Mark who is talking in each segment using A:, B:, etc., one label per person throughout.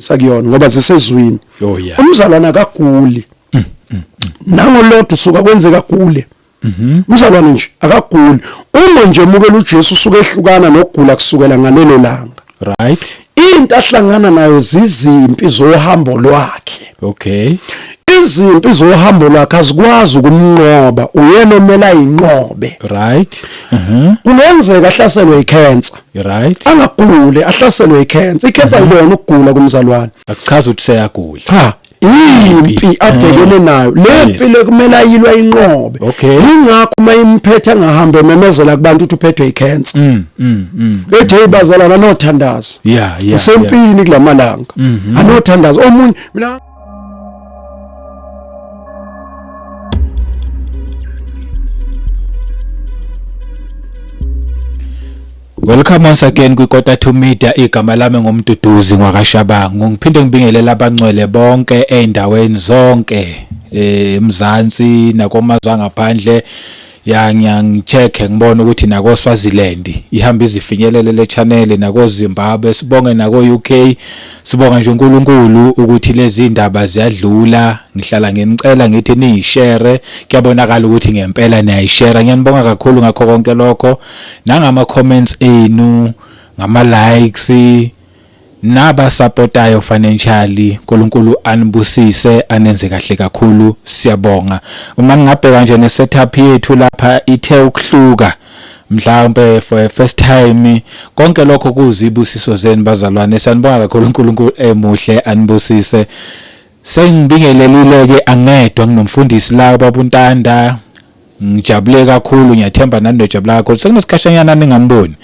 A: sakuyona ngoba zisezwini.
B: Oh yeah.
A: Umzalwane akaguli. Nangolodwa usuka kwenzeka agule. Umzalwane nje akaguli. Uma nje mukela uJesu usuke ehlukana nokugula kusukela ngalelo langa.
B: Right.
A: Into ahlangana nayo zizimpi zohambo lwakhe.
B: Okay.
A: Izimpi zohambo lwakhe azikwazi ukumnqoba, uyena omela ayinqobe.
B: Right.
A: Kungenzeka ahlaselwe icancer.
B: Right.
A: Angagule ahlaselwe icancer. Icancer ilona ukugula kumzalwane.
B: Akuchaza ukuthi seyagula.
A: Cha. Impi abhekene nayo lempilo kumele ayilwa inqobe. Ingakho uma imphethe angahambe memezela kubantu ukuthi uphethwe icancer. Bethe bazalana nothandaza.
B: Yeah.
A: Isempini kulamalanga. Anothandaza omunye mina
B: Welcome once again kwikota to media. Igama lami ngumduduzi ngwakashabangu. Ngiphinde ngibingelela abangcwele bonke endaweni zonke eMzansi nakomazwe angaphandle. Ngicheck ngibona ukuthi nako Swaziland ihamba izifinyelele le channel nako Zimbabwe, sibonge nako UK, sibonga nje uNkulunkulu ukuthi lezi indaba ziyadlula. Ngihlala ngimcela ngithi niyishare, kuyabonakala ukuthi ngempela niyayishare. Ngiyanibonga kakhulu ngakho konke lokho, nangama comments enu, ngama likes, naba supportayo financially. uNkulunkulu anibusise, anenze kahle kakhulu, siyabonga. Uma ngingabheka nje ne setup yethu lapha ithe ukuhluka mhlawumbe for first time, konke lokho kuzibusiso zenu bazalwane. Sanibonga kakhulu, uNkulunkulu emuhle anibusise. Sengibingelelile ke angedwa nginomfundisi la baba uNtanda. Ngijabule kakhulu, ngiyathemba nani nojabula kakhulu. Sekunesikhatshanyana ningamboni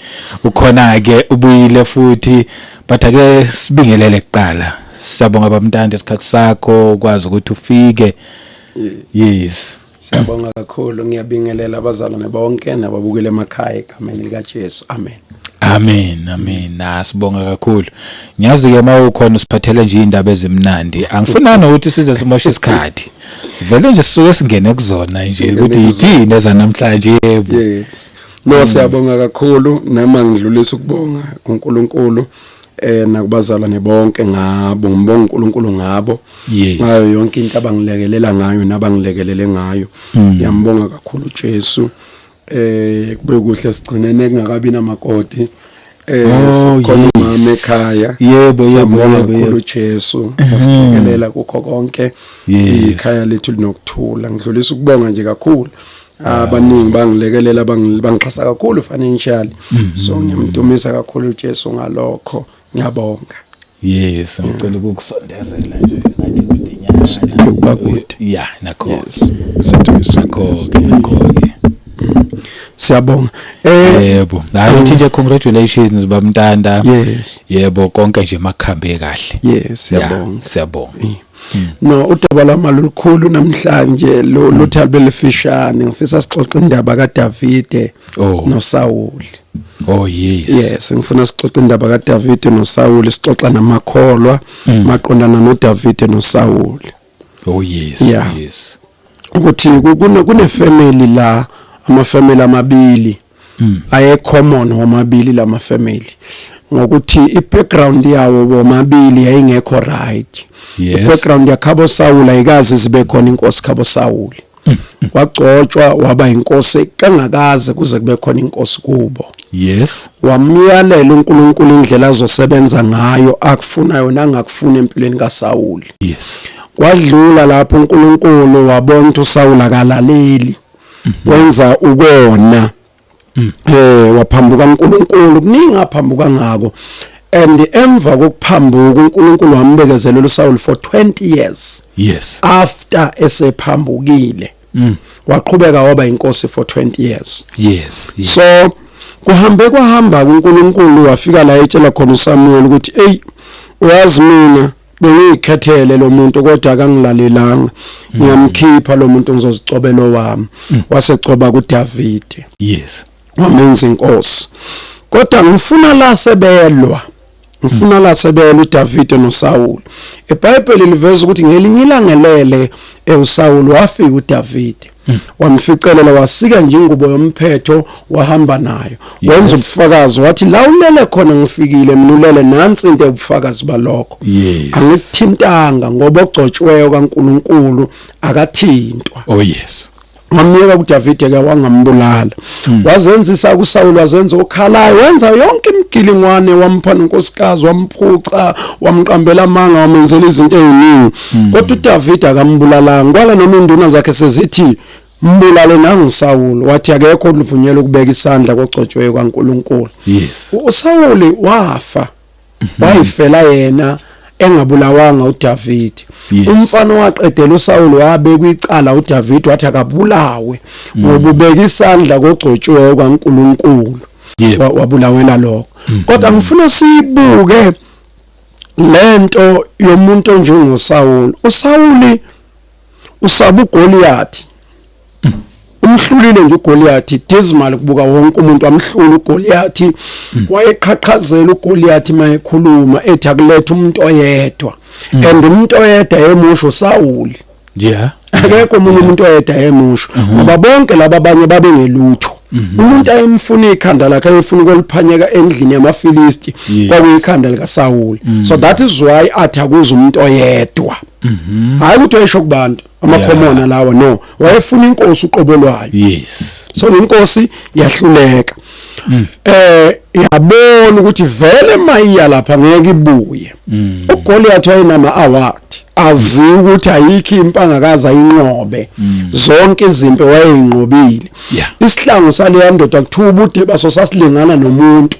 B: ukhona ke ubuyile futhi, but ake sibingelele kuqala. Siyabonga baba uNtanda isikhathi sakho ukwazi ukuthi ufike. Yes.
A: Siyabonga kakhulu, ngiyabingelela abazalwane bonke nababukele emakhaya egameni lika Jesu. Amen.
B: Amen. Sibonga kakhulu. Ngiyazi ke mawukhona usiphathele nje indaba ezimnandi. Angifunani ukuthi size simoshe isikhathi. Sivele nje sisuke singene kuzona nje ukuthi yithini ezanamhlanje yebo.
A: Yes. No, siyabonga kakhulu nama ngidlulisa ukubonga kuNkulunkulu nakubazalwane bonke ngabo, ngibonga uNkulunkulu ngabo. Ngayo yonke into abangilekelela ngayo nabangilekelele ngayo. Ngiyambonga kakhulu uJesu. Kube kuhle sigcinene kungakabi namakoti. Khona mama ekhaya.
B: Yebo
A: kakhulu uJesu. Asilekelela kukho konke. Ikhaya lethu linokuthula. Ngidlulisa ukubonga nje kakhulu. Abaningi bangilekelela bangixhasa kakhulu financially. So ngiyamdumisa kakhulu uJesu ngalokho. Ngiyabonga.
B: Yes, ngicela ukukusondezela nje ngathi kudinyana.
A: Kuba good.
B: Yeah, nakho.
A: Yes. Nakho. Siyabonga.
B: Yebo. Hayi nje congratulations baba Ntanda.
A: Yes.
B: Yebo konke nje makhambe kahle.
A: Yes, siyabonga. No, udaba lami olukhulu namhlanje luthalibe lifishane. Ngifisa sixoxe indaba kaDavide noSaul.
B: Oh yes.
A: Yes, ngifuna sixoxe indaba kaDavide noSaul, sixoxa namakholwa maqondana noDavide noSaul.
B: Oh yes.
A: Yes. Ukuthi kune family la, ama family amabili. Aye common wamabili lama family. Ngokuthi i-background yawo bomabili yayingekho right. I-background yakhabo Saul ayikazi zibe khona inkosi khabo Saul. Wagcotshwa waba inkosi kangakaze kuze kube khona inkosi kubo.
B: Yes.
A: Wamyalela uNkulunkulu indlela azosebenza ngayo akufunayo nangakufuna empilweni kaSaul.
B: Yes.
A: Wadlula lapho uNkulunkulu wabona ukuthi uSaul akalaleli. Wenza ukona. Waphambuka uNkulunkulu kuningi aphambuka ngako. And emva kokuphambuka uNkulunkulu wambekezelela uSaul for 20 years.
B: Yes.
A: After esephambukile. Waqhubeka waba inkosi for 20 years.
B: Yes.
A: So kwahamba uNkulunkulu wafika la etshela khona uSamuel ukuthi hey uyazi mina bengikhethele lo muntu kodwa akangilalelanga. Ngiyamkhipha lo muntu ngizozicobela wami. Wasecoba kuDavide.
B: Yes.
A: Wamenza inkosi. Kodwa ngifuna la sebelwa uDavide noSaul. iBhayibheli liveza ukuthi ngelinye ilanga lele uSaul wafika uDavide. wamficelela wasika nje ingubo yomphetho wahamba nayo wenza ubufakazi wathi la ulele khona ngifikile mina ulele nansi into ubufakazi balokho angikuthintanga ngoba ogcotshweyo kaNkulunkulu akathintwa.
B: Oh yes.
A: Wamyeka uDavide ke wangambulala wazenzisa kuSaul wazenza okhalayo wenza yonke imigilingwane wampha nonkosikazi wamphuca wamqambela amanga wamenzela izinto eziningi kodwa uDavide akambulalanga kwala noma induna zakhe sezithi mbulalo nanguSaul wathi akekho uvunyelwe ukubeka isandla kogcotshweyo kaNkulunkulu.
B: Yes.
A: uSaul wafa wayifela yena engabulawanga uDavide. Umfana waqedela uSaul wabekwa icala uDavide wathi akabulawe ngoba ubeka isandla kogcotshweyo kaNkulunkulu wabulawela lokho. Kodwa ngifuna sibuke lento yomuntu onjengoSaul. uSaul usaba uGoliath. Umhlulile nje uGoliath dismal kubuka wonke umuntu amhlula uGoliath wayeqhaqhazela uGoliath mayekhuluma ethi akulethe umuntu oyedwa and umuntu oyedwa emusho Saul.
B: Yeah.
A: Akekho umuntu oyedwa emusho ngoba bonke laba abanye babengelutho. Umuntu ayemfuna ikhanda lakhe ayefuna ukoliphanyeka endlini yamaFilisti kwakuyikhanda lika Saul. So that is why athi akuze umuntu oyedwa. Hayi ukuthi wayesho kubantu amakhomona lawa no wayefuna inkosi uqobelwayo.
B: Yes.
A: So inkosi yahluleka. Yabona ukuthi vele mayiya lapha ngeke ibuye. uGoliath wayenama award azi ukuthi ayikho impangakazi ayinqobe zonke izimpi wayeyinqobile. Isihlangu sale ndoda kuthiwa ubude baso sasilingana nomuntu.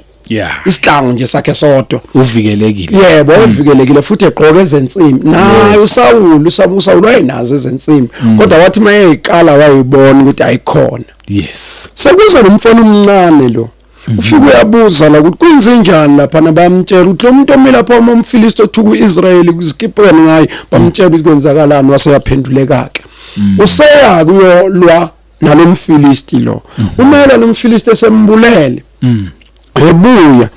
A: Isihlangu nje sakhe sodwa
B: uvikelekile.
A: Yebo uvikelekile futhi egqoke ezensimbi naye uSaul wayenazo ezensimbi kodwa wathi mayeyiqala wayibona ukuthi ayikhona.
B: Yes.
A: Sekuza nomfana omncane lo ufike uyabuza la ukuthi kwenzenjani lapha nabamtshela ukuthi lo muntu omile lapha umFilisti othuku uIsrael kuzikipheni ngaye bamtshela ukuthi kwenzakalani waseyaphenduleka ke. Useya kuyolwa nalomFilisti lo. Umela nomFilisti esembulele. Ebuya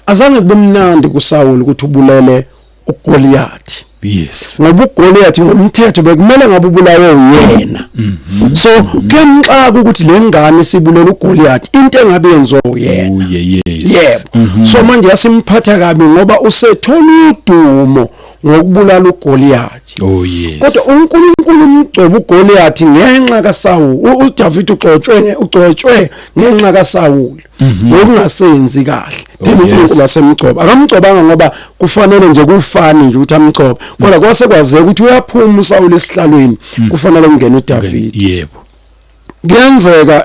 A: azange kubemnandi kuSaul ukuthi ubulele uGoliath.
B: Yes.
A: Ngoba uGoliath ngomthetho bekumele ngabe ubulawe uyena. So kuyamxaka ukuthi lengane sibulela uGoliath into engabe yenziwa uyena. Yebo. So manje yasimphatha kabi ngoba usethola udumo ngokubulala uGoliath.
B: Oh yes.
A: Kodwa uNkulunkulu umgcoba uGoliath ngenxa kaSaul. uDavide ugcotshwe ngenxa kaSaul. Ngokungasenzi kahle. uNkulunkulu wasemgcoba. Akamgcobanga ngoba kufanele nje kufani nje ukuthi amgcoba. Kodwa kwase kwazeka ukuthi uyaphuma uSaul esihlalweni kufanele ungene uDavide.
B: Yebo.
A: Kuyenzeka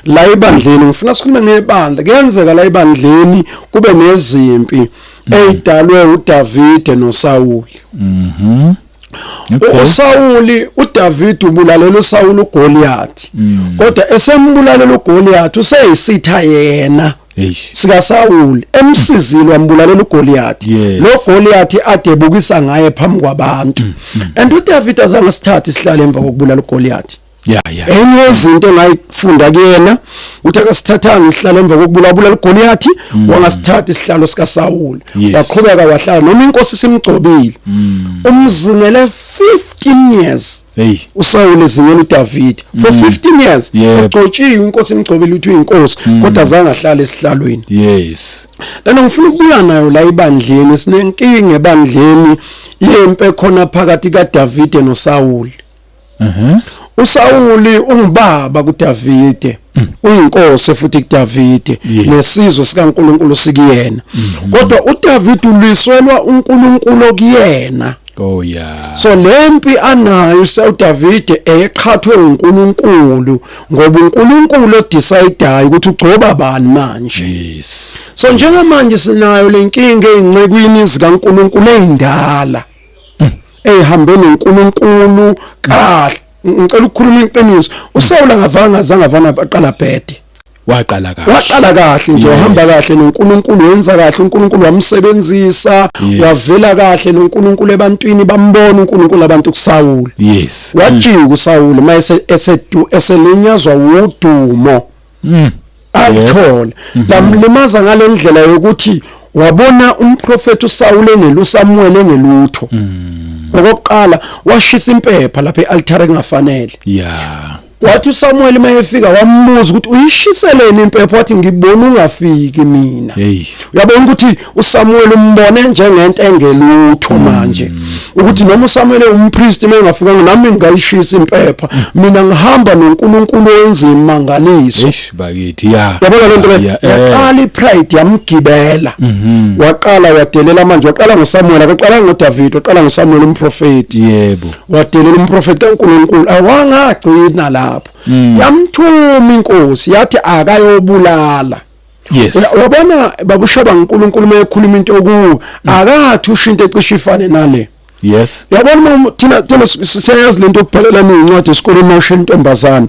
A: la ibandleni ngifuna sikhulume ngebandla. Kuyenzeka la ibandleni kube nezimpi ezidalwe uDavide noSaul. uSaul uDavide ubulalela uSaul uGoliath. Kodwa esembulalela uGoliath useyisitha yena. Sika Saul emsizile wambulalela uGoliath. Lo Goliath adebukisa ngaye phambi kwabantu. And uDavide azange sithathe isihlalo emva kokubulala uGoliath. Enye izinto engayifunda kuyena uthi akasithathanga isihlalo emva kokubulala uGoliath wangasithatha isihlalo sika Saul. Waqhubeka wahlala noma inkosi simgcobile. Umzingele 15 years. uSaul ezingela uDavide for 15 years. Ugcotshiwe inkosi imgcobile uthi uyinkosi kodwa azange ahlale esihlalweni.
B: Yes.
A: Lana ngifuna ukubuya nayo la ibandleni sinenkinga ebandleni yempe khona phakathi kaDavide noSaul. uSaul ungubaba kuDavide uyinkosi futhi kuDavide nesizwe sikaNkulunkulu sikuyena. Kodwa uDavide ulwiselwa uNkulunkulu kuyena.
B: Oh yeah.
A: So lempi anayo uDavide eqhathwe uNkulunkulu ngoba uNkulunkulu odecideayo ukuthi ugcoba bani manje.
B: Yes.
A: So njengamanje sinayo lenkinga ezincekweni zikaNkulunkulu ezindala ezihambe noNkulunkulu kahle. Ngicela ukukhuluma iqiniso uSaul azange aqala bhede.
B: Waqala
A: kahle nje wahamba kahle noNkulunkulu wenza kahle uNkulunkulu wamsebenzisa wavela kahle noNkulunkulu ebantwini bambona uNkulunkulu abantu kuSaul.
B: Yes.
A: Wajika uSaul mayese eselinyazwa udumo. Athola lamlimaza ngalendlela yokuthi wabona umprofeti uSaul uSamuel engelutho. Okokuqala washisa impepha lapha ealtar engafanele. wathi uSamuel mayefika wambuza ukuthi uyishiseleni impepho wathi ngibona ungafiki mina. Uyabona ukuthi uSamuel umbone njengento engelutho manje ukuthi noma uSamuel umpriest mengafika nami ngayishisa impepho mina ngihamba noNkulunkulu wenza imangaliso.
B: Bakithi
A: yabona lento yaqala ipride yamgibela waqala wadelela manje waqala ngoSamuel akaqala ngoDavide waqala ngoSamuel umprofeti.
B: Yebo
A: wadelela umprofeti kaNkulunkulu awangagcina lapho yamthuma inkosi yathi akayobulala. Wabona babushaba uNkulunkulu mayekhuluma into okuwo akathi ushinto ecishe ifane nale. Yabona thina siyazi lento okuphelela nezincwadi esikoleni mawushintsha intombazana.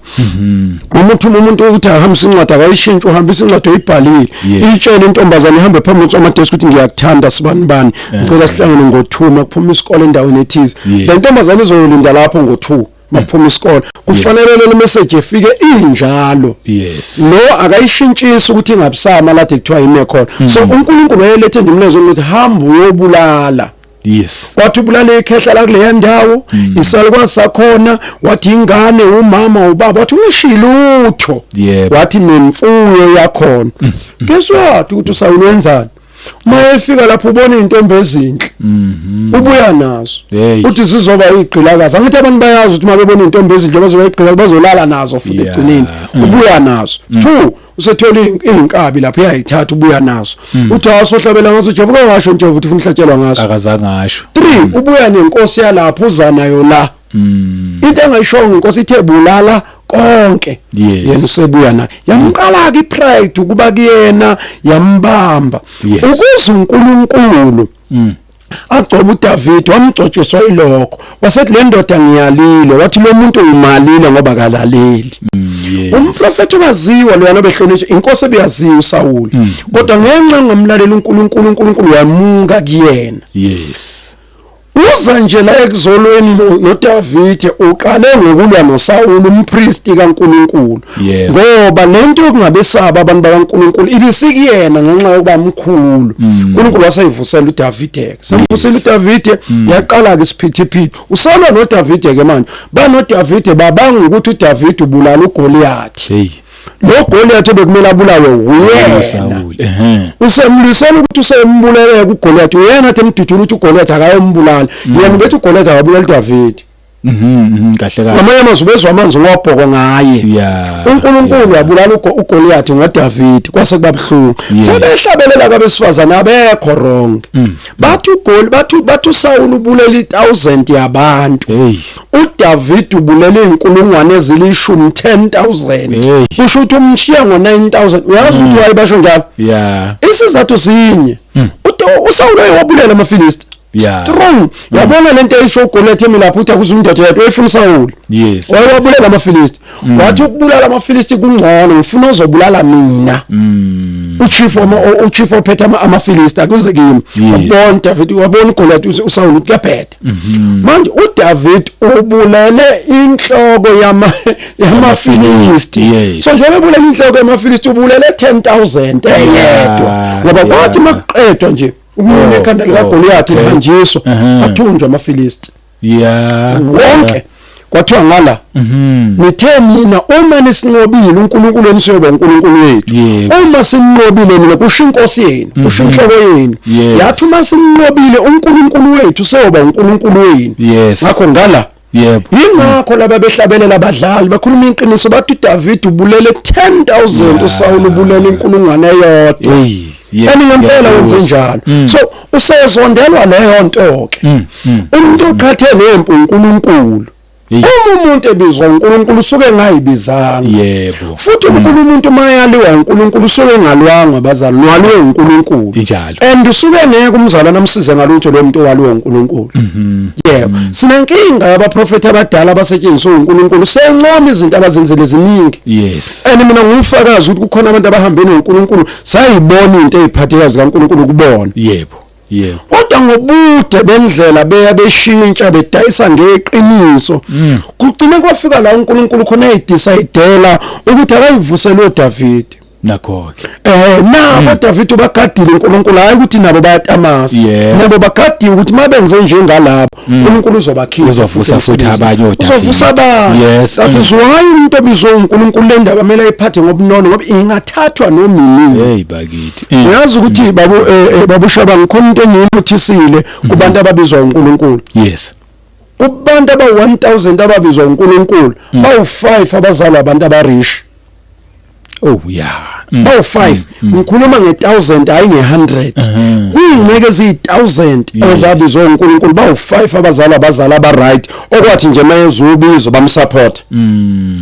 A: Umuntu uthi ahambisa incwadi akayishintsha uhambisa incwadi oyibhalile. Itshela intombazana ihambe phambili kwaMadesk ukuthi ngiyakuthanda sibani ngicela sihlangane ngo2 kuphuma isikole endaweni ethize. Le ntombazana izolinda lapho ngo2 maphuma isikole kufanele le message efike injalo. Lo akayishintshisa ukuthi ingabusama lathi kuthiwa ime khona. So uNkulunkulu wayelethe ndimlezo ukuthi hamba uyobulala. Wathi ubulale ikhehla la kuleya ndawo isalukwazi sakhona wathi ingane umama ubaba wathi ungishilutho wathi nemfuyo yakhona. Keswathi ukuthi uSawuli wenzani mayefika lapho ubona izintombi ezinhle ubuya nazo uthi zizoba igqilakazi. Angithi abantu bayazi ukuthi mabebona izintombi ezinhle bazoba igqilakazi bazolala nazo futhi egcineni ubuya nazo. 2 usethola izinkabi lapho uyayithatha ubuya nazo uthi awasohlabela ngathi uJehova washo nje ukuthi ufuna uhlatshelwa ngaso
B: akazange asho.
A: 3 ubuya nenkosi yalapho uza nayo la into engayishongo inkosi ithe bulala konke yena usebuya nayo yamqala ke ipride ukuba kuyena yambamba ukuze uNkulunkulu agcoba uDavide wamgcotshiswa ilokho wasethi le ndoda ngiyalile wathi lo muntu umalile ngoba kalaleli. Umprofeti waziwa loyana behlonishwa inkosi ebeyaziwa uSaul kodwa ngenxa ngomlalela uNkulunkulu wamunga kuyena. Uza nje la ekuzolweni noDavide uqale ngokulwa noSaul umpriest kaNkulunkulu ngoba lento yokungabesaba abantu bakaNkulunkulu ibisikiyena ngenxa yokuba mkhulu. uNkulunkulu wasayivusela uDavide samvusela uDavide yaqala ke isiphithiphithi usalwa noDavide ke manje banoDavide babanga ukuthi uDavide ubulala uGoliath. Lo Goliath bekumele abulawe uyena. Usemlisela ukuthi usembulele kuGoliath uyena athi emdudula ukuthi uGoliath akayombulala. Yena ubethi uGoliath akabulala uDavide.
B: Kahle kahle.
A: Amanye amazubezwe amanzi ngobhoko ngaye. uNkulunkulu wabulala uGoliath ngoDavide kwase kubabhlungu. Sebehlabelela kabesifazana abekho wrong. Bathi uSaul ubulela 1000 yabantu. uDavide ubulela inkulungwane ezilishumi 10,000. Kusho ukuthi umshiya ngo9,000. Uyazi ukuthi wayebasho njalo? Isizathu sinye. uSaul wayebulela amaFilisti. Strong. Yabona lento eyisho uGoliath emilapho uthi akuzumndoda yedwa efuna Saul. Wayebulela amaFilisti. Wathi ukubulala amaFilisti kungcono ngifuna uzobulala mina. Uchief ophethe amaFilisti akuze kimi. Wabona David wabona uGoliath uSaul ukuyaphetha. Manje uDavid ubulele inhloko yamaFilisti. So njengoba ubulele inhloko yamaFilisti ubulele 10,000 eyedwa. Ngoba kwathi maqedwa nje umuntu ekhanda likaGoliath lihanjiswa athunjwa amaFilisti. Wonke kwathiwa ngala nithe mina uma nisinqobile uNkulunkulu enisoba uNkulunkulu wethu uma sinqobile mina kusho inkosi yenu kusho inhloko yenu yathi uma sinqobile uNkulunkulu wethu soba uNkulunkulu wenu ngakho ngala yingakho laba behlabelela abadlali bakhuluma iqiniso bathi uDavide ubulele 10,000 uSaul ubulele inkulungwane eyodwa. Ngempela wenze njalo. So usezondelwa leyo nto ke. Umuntu oqhathe lempu uNkulunkulu. Umuntu ebizwa uNkulunkulu usuke ngayibizanga. Futhi umuntu mayaliwa uNkulunkulu usuke engalwanga bazali nwaliwe uNkulunkulu. And usuke ngeke umzala namsize ngalutho lo muntu owaliwe uNkulunkulu. Sinenkinga yabaprofeti abadala abasetshenziswa uNkulunkulu sencoma izinto abazenzele ziningi. And mina ngufakazi ukuthi kukhona abantu abahambene noNkulunkulu sayibona into eziphathekayo zikaNkulunkulu kubona. Kodwa ngobude bendlela beya beshintsha bedayisa ngeqiniso kugcina kwafika la uNkulunkulu khona eyidecidela ukuthi akayivusele uDavide.
B: nakho
A: nabo David bagadile uNkulunkulu hayi ukuthi nabo bayatamasa nabo bagadile ukuthi mabenze njengalabo uNkulunkulu uzobakhipha
B: uzovusa futhi abanye oDavide
A: uzovusa abanye that is why umuntu obizwe uNkulunkulu le ndaba kumele ayiphathe ngobunono ngoba ingathathwa nomini
B: hey bakithi
A: uyazi ukuthi babushaba ngikhona into engiyiputhisile kubantu ababizwa uNkulunkulu
B: yes
A: kubantu aba 1000 ababizwa uNkulunkulu bawu5 abazalwa abantu abarish
B: oh yeah
A: bawu5 ngikhuluma nge1000 hayi nge100 kuyingceke ezi1000 ezabizwa uNkulunkulu bawu5 abazala abaright okwathi nje mayezubizo bamsupport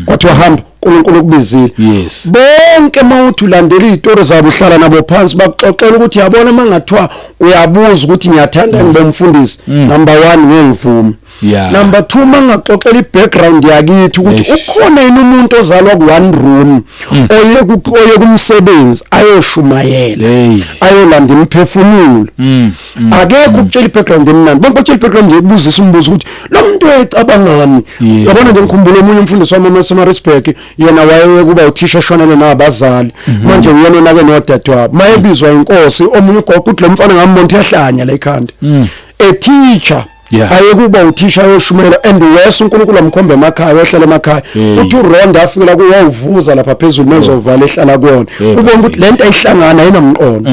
A: kwathi wahamba uNkulunkulu kubizile
B: yes
A: bonke mawuthi ulandela izitori zabo uhlala nabo phansi bakuxoxela ukuthi yabona mangathiwa uyabuza ukuthi ngiyathanda ngibomfundisi number 1 ngengivuma number 2 mangaxoxela ibackground yakithi ukuthi ukhona yini umuntu ozalwa ku1 room oye kumsebenzi ayoshumayela ayolanda imphefumulo akekho ukutshela ibackground emnandi bonke batshela ibackground yebuzisa umbuzo ukuthi lo muntu ecabangani yabona nje ngikhumbula omunye umfundisi wami eMarisburg yena waye kuba uthisha shonele nabazali manje uyena nake nodadewabo mayebizwa inkosi omunye ugogo uthi lo mfana ngambona yahlanya la ekhanda a teacher ayekuba uthisha yoshumela and wese uNkulunkulu amkhombe emakhaya ohlala emakhaya uthi uRonda afikela kuwuvuza lapha phezulu nezovala ehlala kuona ubona ukuthi lento ayihlangana ayinamqondo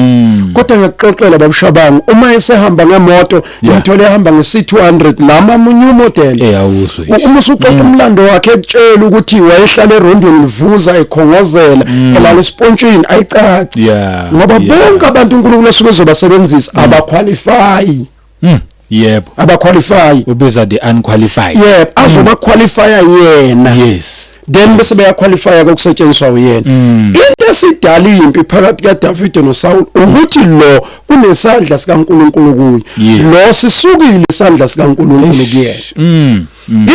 A: kodwa ngiyaxoxela babushabangu uma esehamba ngemoto imthole ehamba nge-C200 lama munye model
B: eyawuzwe
A: uma usuxoxa umlando wakhe ekutshela ukuthi wayehlala erondweni livuza ekhongozela elala espontshini ayicaci ngoba bonke abantu uNkulunkulu asuke ezobasebenzisa abaqualify
B: yebo
A: abaqualify
B: ubiza the unqualified
A: yebo azoba qualify yena
B: yes
A: then bese beyaqualify ukusetshenziswa uyena into esidala impi phakathi kaDavide noSaul ukuthi lo kunesandla sikaNkulunkulu kuye lo sisukile isandla sikaNkulunkulu kuyena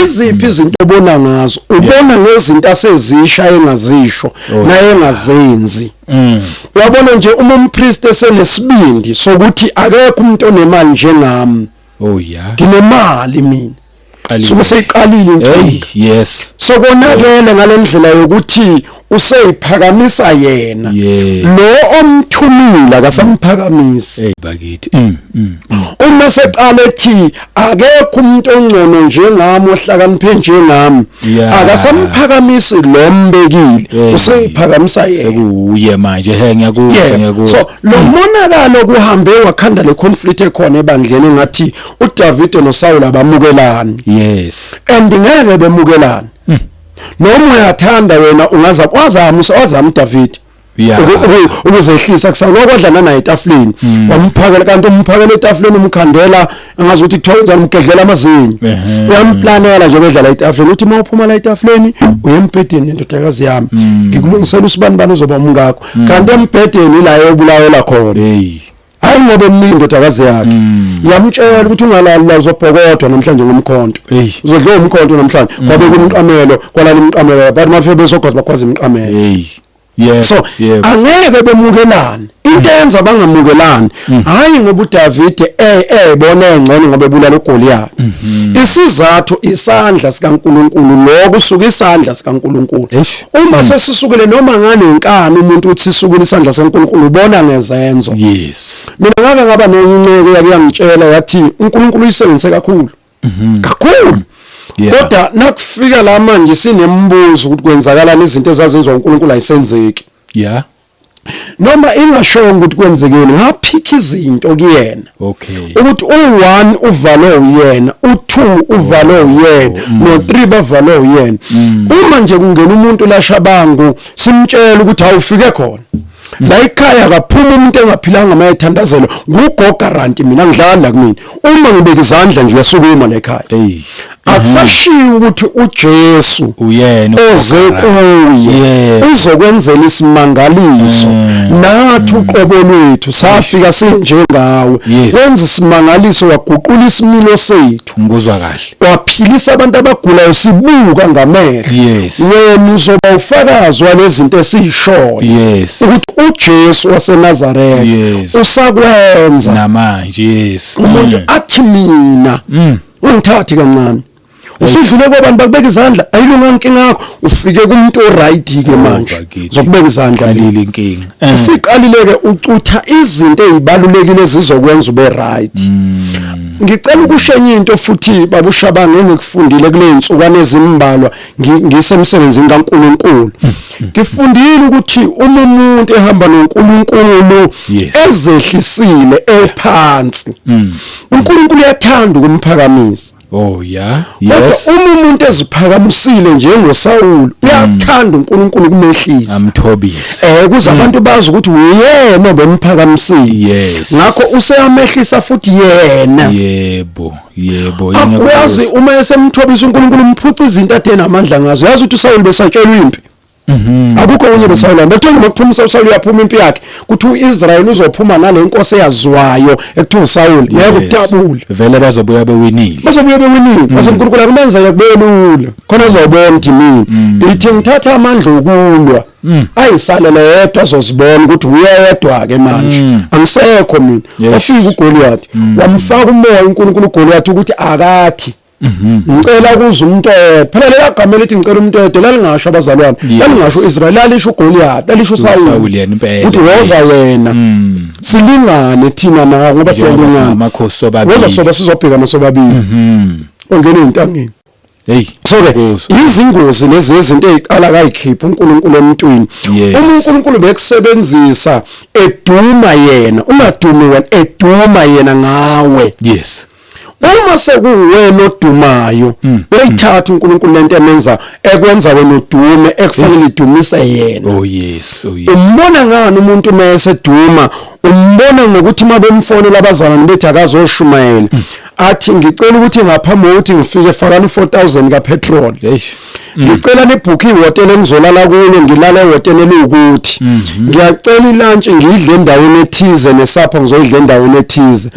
A: iziphi izinto obona ngazo ubona ngezinto asezisha engazisho naye engazenzi uyabona nje uma umpriest esenesibindi sokuthi akekho umuntu onemali njengami
B: oh yeah
A: nginemali mina suke seyiqalile inkinga
B: yes
A: sokonakele ngalendlela yokuthi useyiphakamisa yena lo omthumile akasamphakamisi
B: hey bakithi
A: uma seqala ethi akekho umuntu ongcono njengami ohlakaniphe njengami akasamphakamisi lo mbekile useyiphakamisa yena
B: sekuye manje ngiyakuzwa
A: so lo monakalo kuhambe wakhanda le conflict ekhona ebandleni ngathi uDavide noSaul abamukelani
B: yes
A: and ngeke bemukelani noma uyathanda wena wazama uDavide ukuzehlisa kusawul okwadlana naye etafuleni wamphakela kanti umphakela etafuleni umkhandela angazi ukuthi kuthiwa wenzani umgedlela amazinyo uyamplanela nje bedlala etafuleni uthi mawuphuma la etafuleni uyempedeni nendodakazi yami ngikulungisela usibani uzoba umngakho kanti empedeni la yobulayo la khona hayi ngoba emningi indodakazi yakhe yamtshela ukuthi ungalali la uzobhokodwa namhlanje ngomkhonto uzodla umkhonto namhlanje kwabe kumqamelo kwalala imqamelo bathi mafike bezogoza bakwazi imqamelo so angeke bemukelane into enza bangamukelani hayi ngoba uDavide ebona engcono ngoba ebulala uGoliath isizathu isandla sikaNkulunkulu lokho usuka isandla sikaNkulunkulu uma sesisukele noma ngane inkani umuntu uthi sisukele isandla sikaNkulunkulu ubona ngezenzo
B: yes
A: mina ngaba nonyinceke yake yangitshela yathi uNkulunkulu uyisebenzise kakhulu kodwa nakufika la manje sinembuzo ukuthi kwenzakalani izinto ezazenziwa uNkulunkulu ayisenzeki noma ingashongo ukuthi kwenzekeni ngaphikha izinto kuyena ukuthi u1 uvalo uyena u2 uvalo uyena no3 bavalo uyena uma nje kungena umuntu lashabangu simtshela ukuthi awufike khona la ekhaya kaphuma umuntu engaphilanga mayethandazelo ngugogaranti mina ngidlala kumina uma ngibeka izandla nje uyasukuma la ekhaya akusashiya ukuthi uJesu
B: uyena
A: ozekuye uzokwenzela isimangaliso nathi uqobo lwethu safika sinjengawe wenza isimangaliso waguqula isimilo sethu
B: ngizwa kahle
A: waphilisa abantu abagulayo sibuka ngamehlo wena uzoba ufakazi walezinto esishoyo ukuthi uJesu waseNazaretha usakwenza
B: namanje
A: umuntu athi mina ungithathi kancane usudlule kwabantu bakubeka izandla ayilunganga inkinga yakho ufike kumuntu oright ke manje zokubeka izandla
B: leli inkinga
A: siqalileke ucutha izinto ezibalulekile ezizokwenza ube right. Ngicela ukushenye into futhi babushabanga engikufundile kule insukwane ezimbalwa ngisemsebenzini kaNkulunkulu. Ngifundile ukuthi umuntu ehamba noNkulunkulu ezehlisile ephansi. uNkulunkulu uyathanda ukumphakamisa.
B: Oh yeah.
A: Yes. Umuntu eziphakamisile njengoSaul uyathanda uNkulunkulu kumehlisa.
B: Amthobisa.
A: Kuze abantu bazi ukuthi uyena obemphakamisile.
B: Yes.
A: Ngakho useyamehlisa futhi yena.
B: Yebo.
A: Uyazi uma esemthobisa uNkulunkulu umphuca izinto athena amandla ngazo. Uyazi ukuthi uSaul besatshelwa impi. Akukho onye beSaul. Bethonga ukuphuma uSaul uyaphuma impi yakhe. Kuthi uIsrael uzophuma nale nkosi eyaziwayo ekuthiwa uSaul. Yebo kutabula.
B: Vele bazobuya bewinile.
A: Base uNkulunkulu akumenzela kubelula. Khona uzobona ukuthi mina ngithi ngithatha amandla okulwa. Ayisalele yedwa azozibona ukuthi uyedwa ke manje. Angisekho mina. Wafika uGoliath. Wamfaka umoya uNkulunkulu uGoliath ukuthi akathi. Ngicela kuze umuntu phela lela gama lithi ngicela umuntu oyedwa lalingasho abazalwane lalingasho Israel lalisho uGoliath lalisho Saul
B: impela
A: uthi woza wena silingane thina nawe ngoba siyalingana
B: amakhosi sobabili
A: woza soba sizobhekana sobabili ongena entangeni so izingozi lezi izinto eziqala kayikhipha uNkulunkulu emntwini uNkulunkulu bekusebenzisa eduma yena ungadumi wena eduma yena ngawe.
B: Yes.
A: Uma sekuwena odumayo uyayithatha uNkulunkulu lento emenza ekwenza wena udume ekufanele idumise yena.
B: Oh yes.
A: Umbona ngani umuntu mase duma umbona ngokuthi mabemfonela abazalwane bethi akazoshumayela athi ngicela ukuthi ngaphambi kokuthi ngifike fakani 4000 ka petrol. Ngicela nibhuke ihotela engizolala kulo ngilala ehotela elukuthi ngiyacela ilunch ngidle endaweni ethize nesapho ngizoyidla endaweni ethize.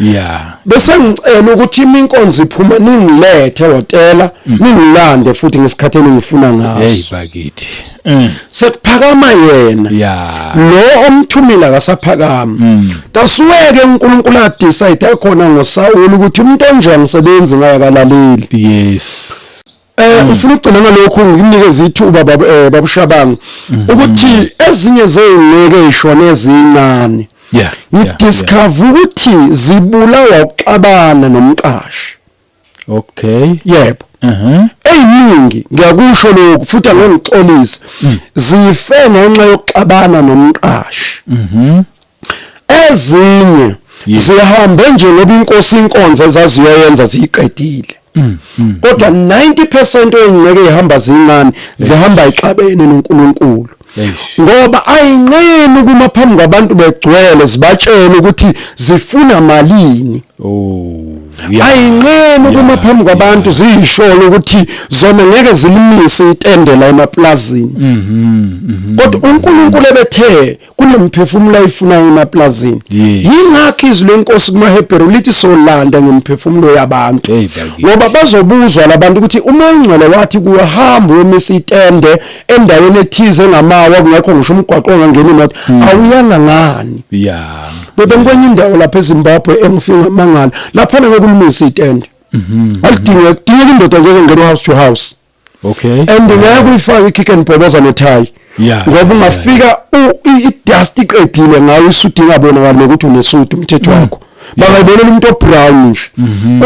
A: Bese ngicela ukuthi iminkonzo iphuma ningilethe ehotela ningilande futhi ngesikhatheni ngifuna ngaso.
B: Bakithi
A: sekuphakama yena lo omthumile akasaphakama. Tasuweke uNkulunkulu adecide ekhona ngoSaul ukuthi umuntu onje ngisebenzi ngakalaleli.
B: Yes.
A: Ufuna ugcina ngalokho nginikeze ithuba babushabanga ukuthi ezinye zezinceke ezishone ezincane ngidiscover ukuthi zibulawa ukuxabana nomqashi.
B: Okay.
A: Yebo. Eyiningi ngiyakusho lokho futhi angengixolisa zife ngenxa yokuxabana nomqashi. Ezinye zihamba nje ngoba inkonzo ezaziyoyenza ziyiqedile. Kodwa 90% wezinceke ezihamba zincane zihamba ixabene noNkulunkulu. Ngoba ayinqeni kuma phambi kwabantu begcwele zibatshela ukuthi zifuna malini. Ayinqeni kuma phambi kwabantu ziyisholo ukuthi zona ngeke zilimise itende la emaplazini. Kodwa uNkulunkulu ebethe kunemphefumulo ayifuna emaplazini. Yingakho izwi lenkosi kumaHebheru lithi solanda ngemphefumulo yabantu. Ngoba bazobuzwa labantu ukuthi uma uNgcwele wathi kuhamba uyomisa itende endaweni ethize ngamawa kungekho ngisho umgwaqo ongangena imoto awuyanga ngani. Bebengikwenye indawo lapha eZimbabwe engifika mangala lapha ngekulimisa itende. Alidinga indoda nje engena house to house.
B: Okay.
A: And ngiyakuyifaka ikick and bhoboza netie. Ngoba ungafika idust iqedile ngawe isuthi ingabonakala ukuthi unesuthi umthetho wakho. Bangayibonela umuntu obrown nje.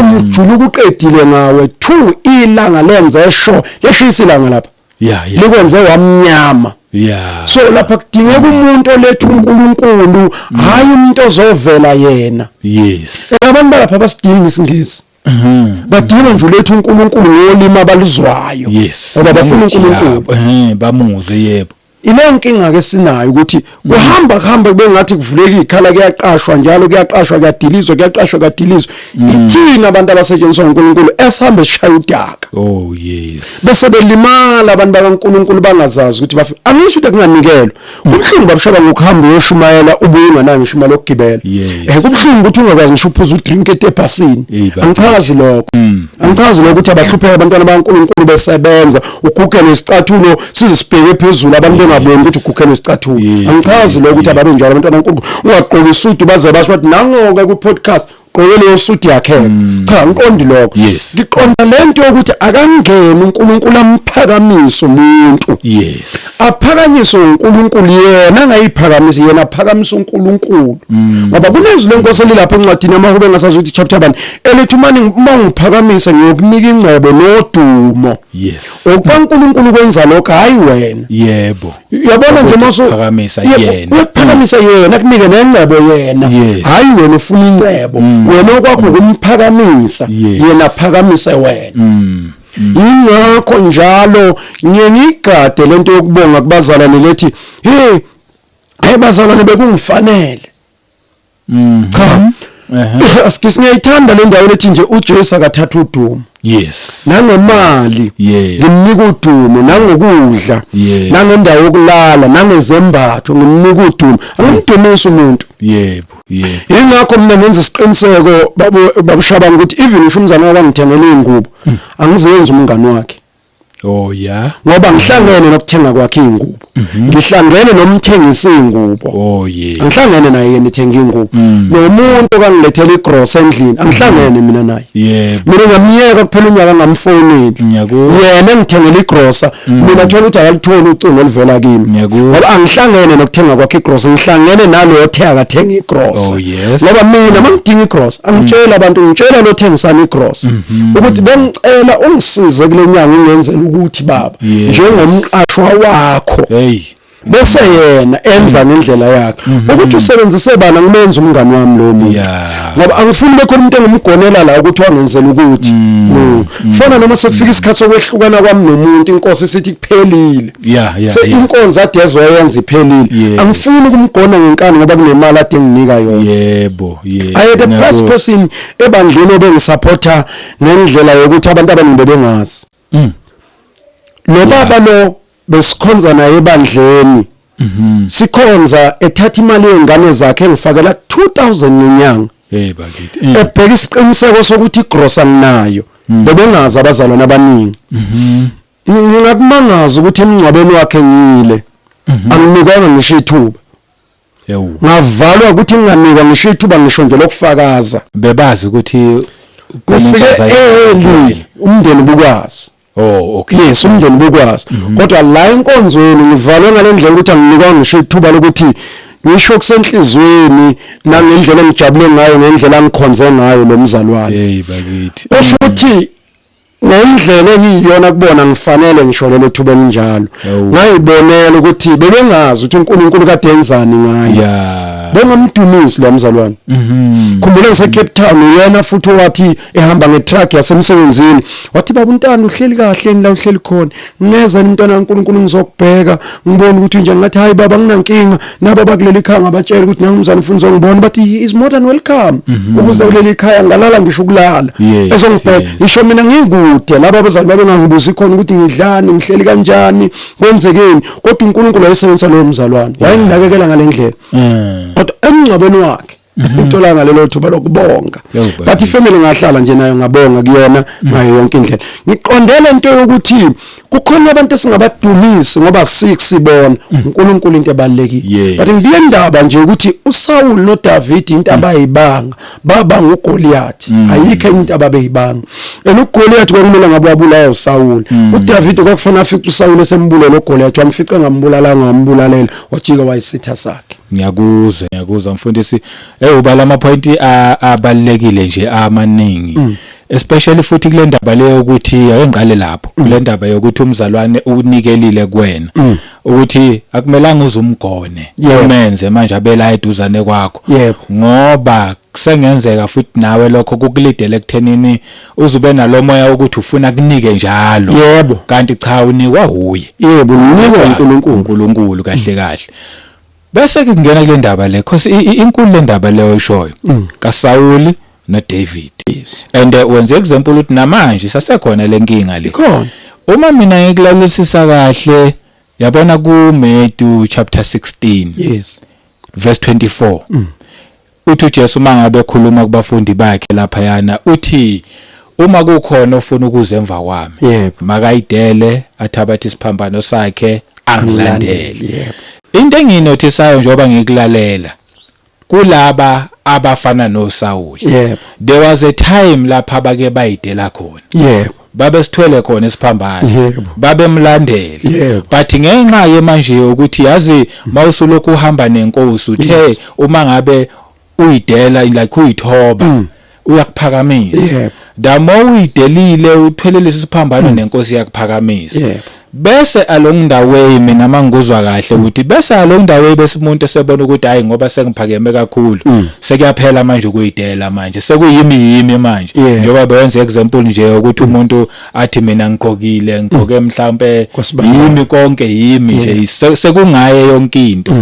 A: Umjulu ukuqedile ngawe 2 ilanga lenza esho leshisa ilanga lapha. Likwenze wamnyama. So lapha kudingeka umuntu oletha uNkulunkulu hayi umuntu ozovela yena.
B: Yes.
A: Abantu balapha basidinga isingisi. Badinga nje uletha uNkulunkulu ngolima abaluzwayo. Ngoba bafuna uNkulunkulu.
B: Bamuzwe yebo.
A: Ile nkinga ke sinayo ukuthi kuhamba kube ngathi kuvuleka ikhala kuyaqashwa njalo kuyaqashwa kuyadilizwa kuyadilizwa. Ithina abantu abasetshenziswa uNkulunkulu esihamba sishaya udaka.
B: Oh yes.
A: Bese belimala abantu bakaNkulunkulu bangazazi ukuthi bafika. Angisho ukuthi kunganikelwa. Kubhlungu babushaba ngokuhamba uyoshumayela ubuyinga nangishumayela ukugibela. Kubhlungu ukuthi ungakwazi ngisho uphuza udrink etebhasini. Angichazi lokho. Angichazi lokho ukuthi abahlupheka abantwana bakaNkulunkulu besebenza ukugugela isicathulo sizisibheke phezulu abantu ngaboni ukuthi ugugela isicathulo. Angichazi lokho ukuthi ababe njalo abantwana bakaNkulunkulu ungaqoka isudu baze basho ukuthi nangoke ku podcast ngigqokele usuti yakhe cha ngiqondi lokho
B: Yes.
A: ngiqonda lento yokuthi akangene uNkulunkulu amphakamise umuntu aphakanyiswe uNkulunkulu yena angayiphakamisi yena aphakamisa uNkulunkulu ngoba kunezwi lenkosi elilapha encwadini amaHubo ngasazi ukuthi chapter 1 elithi uma ngiphakamisa ngiyokunika ingcebo nodumo uNkulunkulu kwenza lokho hayi wena
B: yebo
A: yabona nje mase
B: uphakamisa yena
A: uphakamisa yena kunike nengcebo yena hayi wena ufuna ingcebo wena okwakho ukumphakamisa yena aphakamisa wena ingakho njalo ngiyengigade lento yokubonga kubazalwane lethi hey ayibazalwane bekungifanele cha asikisi ngiyayithanda le ndawo lethi nje uJesu akathatha udumo nangemali ngimnika udumo nangokudla nangendawo yokulala nangezembatho ngimnika udumo angimdumisa umuntu ingakho mina ngenza isiqiniseko babushabanga ukuthi even usho umzana wakangithengela ingubo angizenzi umngani wakhe ngoba ngihlangene nokuthenga kwakhe ingubo ngihlangene nomthengisi ingubo angihlangene naye yena ethenga ingubo nomuntu okangilethela igross endlini angihlangene mina naye mina ngamiyeka kuphela unyaka ngamfoneli yena engithengela igross mina thola ukuthi akalithola ucingo oluvela kimi ngoba angihlangene nokuthenga kwakhe igross ngihlangene nalo othenga akathenga igross ngoba mina mangidinga igross angitshela abantu ngitshela lo thengisana igross ukuthi bengicela ungisize kule nyanga ungenzela ukuthi baba njengomqashwa wakho bese yena enza ngendlela yakhe ukuthi usebenzise bana ngimenza umngani wami lo muntu ngoba angifuni bekhona umuntu engimgonela la ukuthi wangenzela ukuthi fona noma sekufika isikhathi sokwehlukana kwami nomuntu inkosi sithi kuphelile inkonzo ade ezoyenza iphelile angifuni ukumgona ngenkani ngoba kunemali ade nginika yona I the first person ebandleni obengisupporta ngendlela yokuthi abantu abaningi bengazi lo baba lo besikhonza naye ebandleni sikhonza ethatha imali yengane zakhe engifakela 2000 ngenyanga
B: bakithi
A: ebheka isiqiniseko sokuthi igross anginayo bebengazi abazalwana abaningi ngingakumangaza ukuthi emncwabeni wakhe ngile anginikanga ngisho ithuba ngavalwa ukuthi nginganika ngisho ithuba ngisho nje lokufakaza
B: bebazi ukuthi
A: kufike umndeni bukwazi yes umndeni bukwazi kodwa la enkonzweni ngivalwe ngalendlela ukuthi anginikwa ngisho ithuba lokuthi ngisho kusenhlizweni nangendlela engijabule ngayo ngendlela angikhonze ngayo lo mzalwane
B: bakithi
A: osho ukuthi ngendlela engiyona kubona ngifanele ngisho lelo thuba elinjalo ngayibonela ukuthi bebengazi ukuthi uNkulunkulu kade enzani ngayo bengamdumisi lo mzalwane khumbula ngise Cape Town uyena futhi wathi ehamba ngetruck yasemsebenzini wathi baba uNtanda uhleli kahle la uhleli khona ngeza umntwana kaNkulunkulu ngizokubheka ngibona ukuthi nje ngathi hayi baba nginankinga naba bakuleli khaya ngabatshela ukuthi nangumzana ufuna uzongibona bathi is more than welcome ukuze kuleli khaya ngalala ngisho ukulala esengibheka ngisho mina ngikude laba abazali babe ngangibuza khona ukuthi ngidlani ngihleli kanjani kwenzekeni kodwa uNkulunkulu wayesebenzisa lo mzalwane wayenginakekela ngalendlela kodwa emncwabeni wakhe uthola ngalelo thuba lokubonga but ifamily ngahlala nje nayo ngabonga kuyona ngayo yonke indlela ngiqondele into yokuthi kukhona abantu esingabadumisi ngoba sibona uNkulunkulu into ebalekile but ngiye ndaba nje ukuthi uSaul noDavide into abayibanga baba nguGoliath ayikho into ababeyibanga uGoliath kwakumele ngabe wabulawa uSaul uDavide kwakufuna afice uSaul esembulala uGoliath wamfica ngambulalanga ngambulalela wajika wayisitha sakhe
B: ngiyakuzwa mfundisi ubala ama point abalekile nje amaningi especially futhi kule ndaba leyo ukuthi ayengale lapho kule ndaba yokuthi umzalwane unikelile kuwena ukuthi akumelanga uzumgone umenze manje abela eduzane kwakho ngoba kusengenzeka futhi nawe lokho kukulidele ekuthenini uzube nalomoya ukuthi ufuna kunike njalo kanti cha unikwa huye
A: unikwa
B: uNkulunkulu kahle bese ke kungena kule ndaba le because inkulu le ndaba leyo ishoyo kaSaul noDavid and wenze example ukuthi namanje sasekhona lenkinga le uma mina ngikulalusisa kahle yabona ku Matthew chapter 16 verse 24 uthi uJesu mangabe ekhuluma kubafundi bakhe lapha yana uthi uma kukhona ofuna ukuzemva kwami makayidele athabathe isiphambano sakhe angilandele into enginothisayo njengoba ngikulalela kulaba abafana noSaul.
A: Yebo.
B: There was a time lapha abake bayidela khona.
A: Yebo.
B: Babe sithwele khona isiphambano.
A: Yebo.
B: Babe mlandela.
A: Yebo.
B: But ngenxa ye manje ukuthi yazi mawusuloko uhamba nenkosi uthe uma ngabe uyidela like uyithoba uyakuphakamisa.
A: Yebo.
B: The more uyidelile uthwelele isiphambano nenkosi yakuphakamisa.
A: Yebo.
B: Bese along the way mina mangizwa kahle ukuthi bese along the way bese umuntu esebona ukuthi hayi ngoba sengiphakeme kakhulu sekuyaphela manje ukuyidela manje sekuyimi manje njengoba benze example nje ukuthi umuntu athi mina ngigqoke mhlambe yimi konke yimi nje sekungaye yonke into.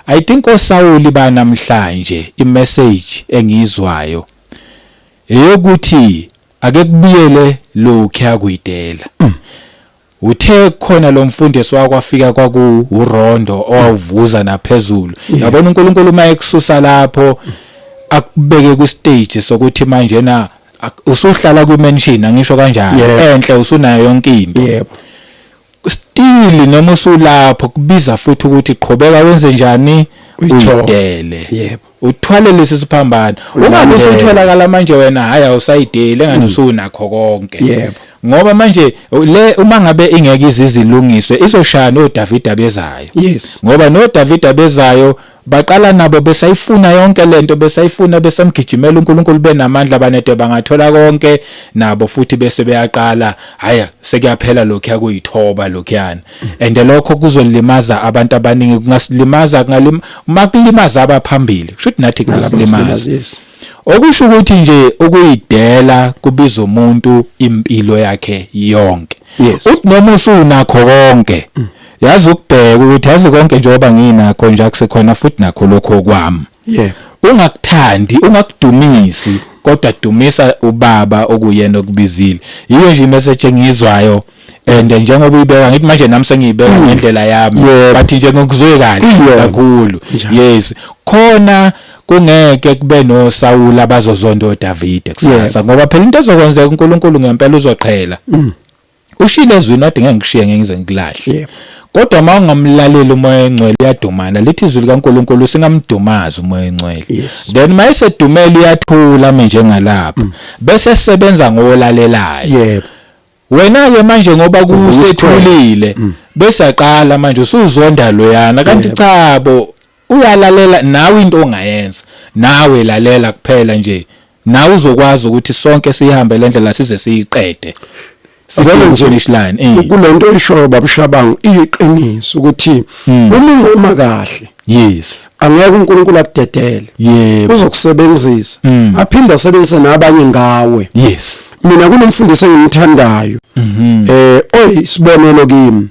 B: I think oSaul banamhlanje imessage engizwayo eyokuthi ake kubiyele lokhu yakuyidela. Uthe khona lo mfundisi wakwafika kwaku uRondo owawuvuza naphezulu yabona uNkulunkulu mayekususa lapho akubeke ku stage sokuthi manje na usuhlala ku mansion angisho kanjani enhle usunayo yonke into.
A: Yebo.
B: Still noma usulapho kubiza futhi ukuthi qhubeka wenze njani uyidele.
A: Yebo.
B: Uthwale lesi siphambano ungabe usutholakala manje wena hayi awusayidele engani usunakho konke.
A: Yebo.
B: Ngoba manje le uma ngabe ingeke izizilungiswe izoshaya noDavide abezayo.
A: Yes.
B: Ngoba noDavide abezayo baqala nabo besayifuna yonke lento besayifuna besamgijimela uNkulunkulu benamandla banede bangathola konke nabo futhi bese beyaqala haya sekuyaphela lokho yakuyithoba lokhuyana and lokho kuzolimaza abantu abaningi kungasilimaza makulimaza abaphambili kushuthi nathi kungasilimaza. Okusho ukuthi nje ukuyidela kubiza umuntu impilo yakhe yonke. Uthi noma usunakho konke yazi ukubheka ukuthi yazi konke njengoba nginakho nje akusekhona futhi nakho lokho kwami. Ungakuthandi ungakudumisi kodwa dumisa ubaba okuyena okubizile. Yiyo nje imessage engizwayo and njengoba uyibeka ngithi manje nami sengiyibeka ngendlela yami but nje ngokuzwe kahle kakhulu. Yes khona kungeke kube noSaul abazozonda oDavide kusasa ngoba phela into ezokwenzeka uNkulunkulu ngempela uzoqhela. Ushile ezwi not ngeke ngishiye ngize ngikulahle. Kodwa mawungamlaleli umoya engcwele uyadumana lithi izwi likaNkulunkulu singamdumaza umoya engcwele. Then mayisedumela uyathula manje ngalapha bese sebenza ngolalelayo. Wena ke manje ngoba kusethulile bese aqala manje usuzonda loyana kanti chabo uyalalela nawe into ongayenza nawe lalela kuphela nje nawe uzokwazi ukuthi sonke sihambe lendlela size siyiqede. Sibona nje line
A: kulento isho babushabangu iyiqiniso ukuthi uma kahle angeke uNkulunkulu akudedele uzokusebenzisa aphinda asebenzise nabanye ngawe. Mina kunomfundisi engimthandayo oyisibonelo kimi.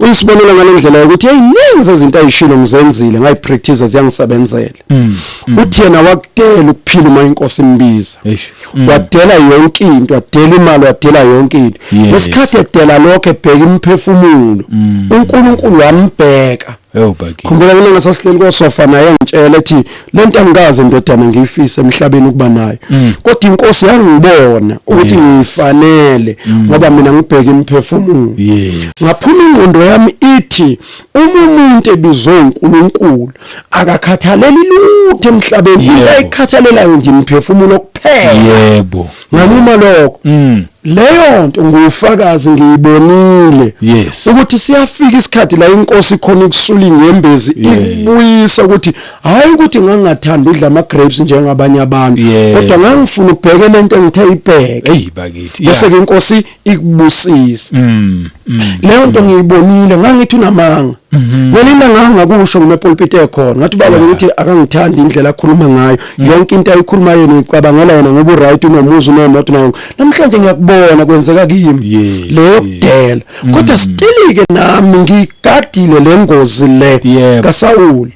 A: Uyisibonelo ngalendlela ukuthi eyiningi izinto ayishilo ngizenzile ngayipractice ziyangisebenzela. Uthi yena wakudela ukuphila uma inkosi imbiza. Wadela yonke into, wadela imali, wadela yonke into. Ngesikhathi edela lokho ebheka imphefumulo uNkulunkulu wambheka. Khumbula mina ngasasihleli kosofa naye ngitshela ethi lento angikaze ndodana ngiyifise emhlabeni ukuba nayo. Kodwa inkosi yangibona ukuthi ngifanele ngoba mina ngibheka imphefumulo. Ngaphuma ingqondo yami ithi umuntu ebizwe uNkulunkulu akakhathaleli lutho emhlabeni into ayikhathalelayo nje imphefumulo kuphela. Nganuma lokho leyo nto ngufakazi ngiyibonile ukuthi siyafika isikhathi la inkosi khona ukusula inyembezi ibuyisa ukuthi hayi ukuthi ngangathanda udla ama grapes njengabanye abantu kodwa ngangifuna ukubheka lento engithe ibheka bese ke inkosi ikubusisa. Leyo nto ngiyibonile ngangithi unamanga ngelinda ngangakusho ngepulpit ekhona ngathi baba ukuthi akangithandi indlela akhuluma ngayo yonke into ayikhuluma yena ngicabangela yena ngoba uright unomuzi unemoto nayo namhlanje ngiyakubona kwenzeka kimi leyo kudela kodwa stilike nami ngigadile lengozi le kaSaul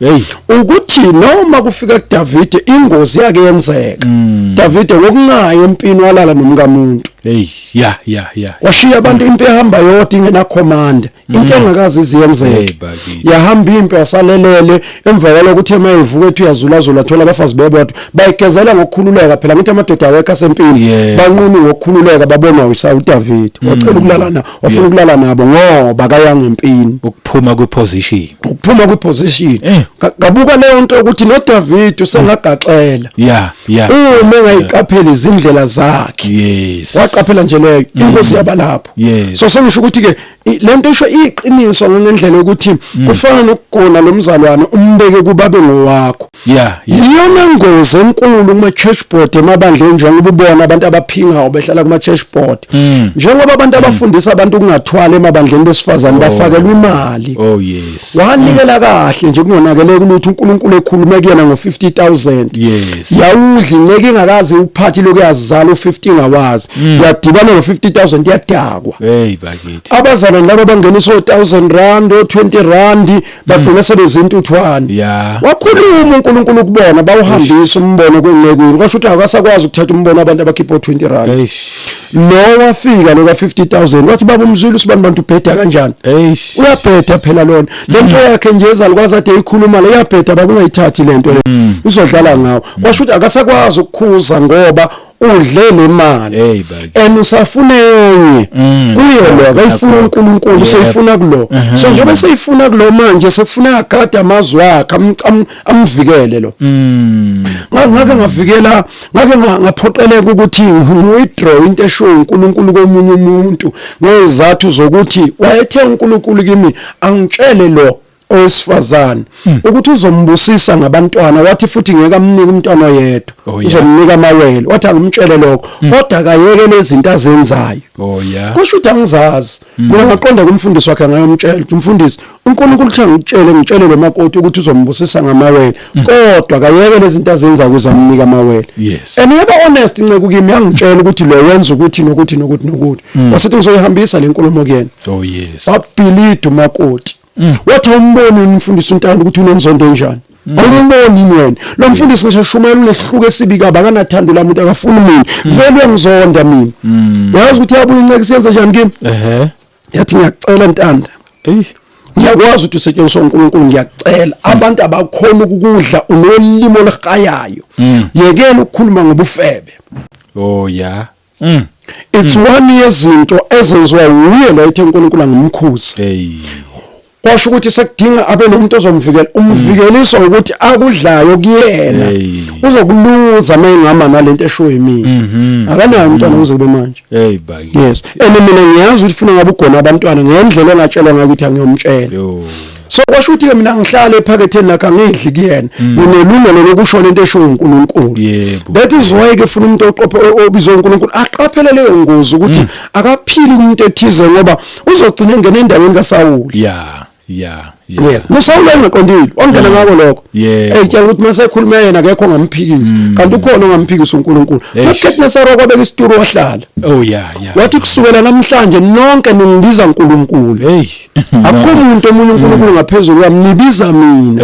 A: ukuthi noma kufika kuDavide ingozi yake yenzeka. Davide wokungayo empini walala nomkamuntu
B: Hey, yeah.
A: washiya abantu impi ehamba yodwa ingena command into engakazi iziyenzeke yahamba impi yasalelele emva kwalokuthi emayivuka ethi uyazulazula thola abafazi bebodwa bayigezela ngokukhululeka phela ngithi amadoda awekho asempini banqunu ngokukhululeka babona uDavide wacela ukulala na wafuna ukulala nabo ngoba kayanga empini
B: ukuphuma
A: kwiposition ngabuka leyo nto ukuthi noDavide usengagaxela uma engayiqapheli izindlela zakhe waqaphela nje leyo inkosi yabalapho so sengisho ukuthi ke lento isho iqiniso ngendlela ukuthi kufana nokugona lomzalwane umbeke kubabe ngowakho iyona ngozi enkulu kuma church board emabandleni njengoba ubona abantu abaphinga behlala kuma church board njengoba abantu abafundisa abantu ukungathwala emabandleni besifazane bafakelwa imali wanikela kahle nje kungonakeleka ukuthi uNkulunkulu ekhulume kuyena ngo50,000 yawudla inceke ingakazi uphathi lokuyazala u15 hours yadibana no50,000 yadakwa abazalwane laba bangenisa R1,000 R20 bagcina sebezintuthwane wakhuluma uNkulunkulu kubona bawuhambisa umbono kwencekweni kwasho ukuthi akasakwazi ukuthatha umbono abantu abakhipha R20 lo wafika lo ka50,000 wathi baba umzulu usibani bantu bheda kanjani uyabheda phela lona lento yakhe nje ezalukwazi ade ikhuluma le yabheda bakungayithathi lento le uzodlala ngawo kwasho ukuthi akasakwazi ukukhuza ngoba udlele imali usafuna enye kuyo lo akayifuna uNkulunkulu seyifuna kulo so njengoba seyifuna kulo manje sekufuna agade amazwi akhe amvikele lo ngake ngavikela ngake ngaphoqeleka ukuthi ngwithdraw into esho uNkulunkulu komunye umuntu ngezathu zokuthi wayethe uNkulunkulu kimi angitshele lo owesifazane ukuthi uzombusisa ngabantwana wathi futhi ngeke amnike umntwana yedwa uzomnika amawele wathi angimtshele lokho kodwa kayeke lezi zinto azenzayo kusho ukuthi angizazi mina ngaqonda kumfundisi wakhe ngayomtshela umfundisi uNkulunkulu uthi ngitshele lo makoti ukuthi uzombusisa ngamawele kodwa kayeke lezi zinto azenzayo uzamnika amawele and yaba honest inceke kimi yangitshela ukuthi lo wenza ukuthi nokuthi wasithi ngizoyihambisa le nkulumo kuyena wabhilida umakoti wathi umboni umfundisi uNtanda ukuthi unenzondo enjani awumboni wena lo mfundisi ngishashumela unesihloko esibika bakanathando la muntu akafuni mina vele uyangizonda mina uyazi ukuthi yabuye inceke siyenza njani kimi yathi ngiyacela Ntanda ngiyakwazi ukuthi usetshenziswa uNkulunkulu ngiyacela abantu abakhona ukudla unolimo lehayayo yekela ukukhuluma ngobufebe it's one yezinto ezenziwa uye lo ethe uNkulunkulu angimkhuze kwasho ukuthi sekudinga abe nomuntu ozomvikela umvikeliswa ukuthi akudlayo kuyena uzokuluza mayengama nalento eshowe mina akanayo umntwana uzobe manje yes mina ngiyazi ukuthi funa ngabe ugona abantwana ngendlela engatshelwa ngayo ukuthi angiyomtshela so kwasho ukuthi mina ngihlala ephaketheni lakhe angidli kuyena nginelungelo lokusho lento eshowe uNkulunkulu that is why ke funa umuntu oqophe obizwe uNkulunkulu aqaphele leyo ngozi ukuthi akaphili umuntu ethize ngoba uzogcina engena endaweni kaSaul yes no Saul engaqondile ongena ngako lokho tshela ukuthi mase ekhuluma yena akekho ngamphikisi kanti ukhona ongamphikisi uNkulunkulu makhethi nasaro kwabeka isituru wahlala wathi kusukela namhlanje nonke ningibiza uNkulunkulu akukho umuntu omunye uNkulunkulu ngaphezulu kwamnibiza mina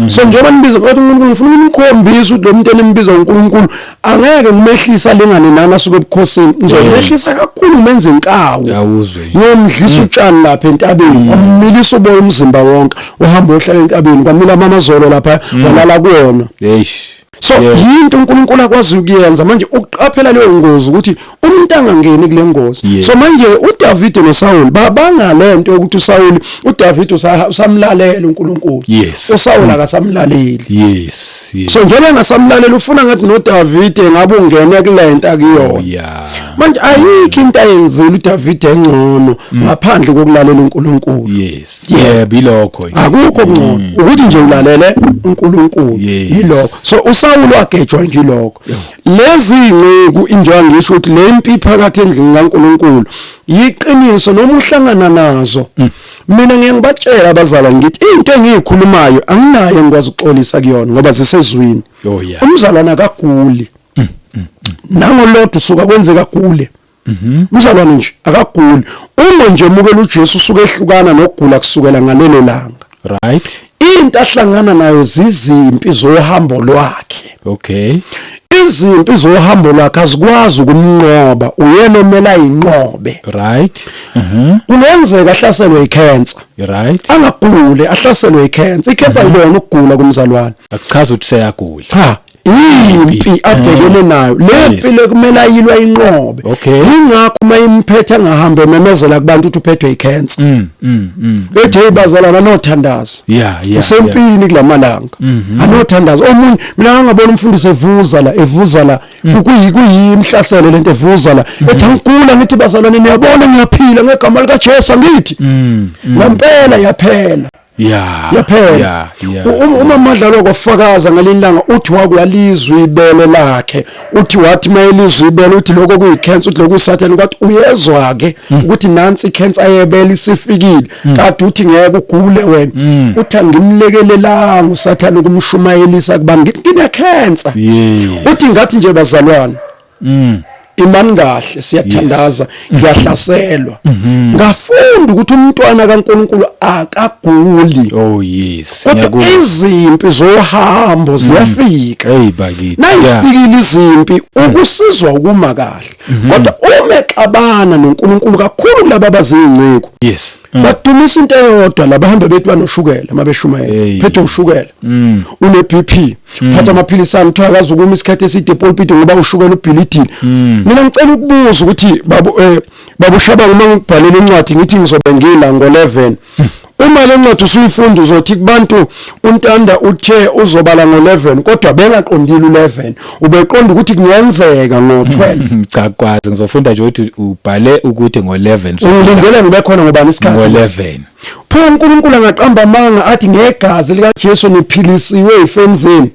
A: so njengoba nibiza wathi uNkulunkulu ngifuna ukukhombisa ukuthi lo muntu enimbiza uNkulunkulu angeke ngimehlisa lengane nani asuke ebukhosini ngizomehlisa kakhulu menze inkawu ngiyomdlisa utshani lapha entabeni amilisa uboya umzimba wonke uhamba ohlala entabeni kwamila amazolo lapha walala kuona so yinto uNkulunkulu akwazi ukuyenza manje uqaphela leyo ngozi ukuthi umuntu angangeni kule ngozi so manje uDavide noSaul babanga lento ukuthi uDavide usamlalela uNkulunkulu uSaul akasamlaleli so njengoba ngasamlalela ufuna ngathi noDavide ngabe ungene kulento akuyona manje ayikho into ayenzile uDavide engcono ngaphandle kokulalela uNkulunkulu bilokho akukho ngcono ukuthi nje ulalele uNkulunkulu yilokho so Saul wagejwa nje lokho lezi inceku injwa ngisho ukuthi le impi phakathi endlini kaNkulunkulu yiqiniso noma uhlangana nazo mina ngiyabatshela abazala ngithi into engiyikhulumayo anginayo ngikwazi ukuxolisa kuyona ngoba zisezwini umzalwana akaguli nangolodwa usuka kwenzeka kule umzalwana nje akaguli uma nje mukela uJesu usuke ehlukana nokugula kusukela ngalelo langa into ahlangana nayo zizimpi zohambo lwakhe izimpi zohambo lwakhe azikwazi ukumnqoba, uyena omela inqobe.
B: Right.
A: Kungenzeka ahlaselwe icancer.
B: Right.
A: Angagule ahlaselwe icancer. Icancer ayibona ukugula kumzalwane.
B: Akuchaza ukuthi seyagula.
A: Cha. Impi abhekene nayo lempi lekumele ayilwa inqobe. Ingakho mayimphethe angahambe ememezela kubantu ukuthi uphethwe icancer. Bethe ibazalana nothandaza. Sempini kulamalanga. Anothandaza omunye mina ngabona umfundisi evuza la kuyimhlaselo lento evuza la ethi angikula ngithi bazalwane niyabona ngiyaphila ngegama lika Jesu ngithi ngempela yaphela. Yaphela. Uma madlalo kwafakaza ngalilanga uthi wakuyalizwa ibele lakhe, uthi wathi mayelizwa ibele uthi lokho kuyicancer, uthi lokho usathane kwathi uyezwa ke ukuthi nansi icancer ayebele isifikile kade uthi ngeke ugule wena, uthi angimlekelelanga usathane ukumshumayelisa kuba ngine cancer. Uthi ngathi nje bazalwane imani kahle siyathandaza ngiyahlaselwa ngafunda ukuthi umntwana kaNkulunkulu akaguli. Kodwa izimpi zohambo ziyafika. Nayifikile izimpi ukusizwa ukuma kahle. Kodwa uma exabana noNkulunkulu kakhulu laba abazinciko badumisa into eyodwa labahamba bethi banoshukela mabeshumayela phethe ushukela une BP phatha amaphilisi ami thakaza ukuma isikhathi eside epulpit ngoba ushukela ubhilidile. Mina ngicela ukubuza ukuthi babu Shabang uma ngibhalela incwadi ngithi ngizobe ngila ngo11 uma le ncwadi usuyifunda uzothi kubantu uNtanda uthe uzobala ngo11 kodwa bengaqondile u11 ubeqonda ukuthi kungenzeka ngo12.
B: Cha kwazi ngizofunda nje ukuthi ubhale ukuthi ngo11
A: ungilindele ngibe khona ngobani isikhathi
B: ngo11
A: pho uNkulunkulu angaqamba amanga athi ngegazi lika Jesu niphilisiwe ifenzeni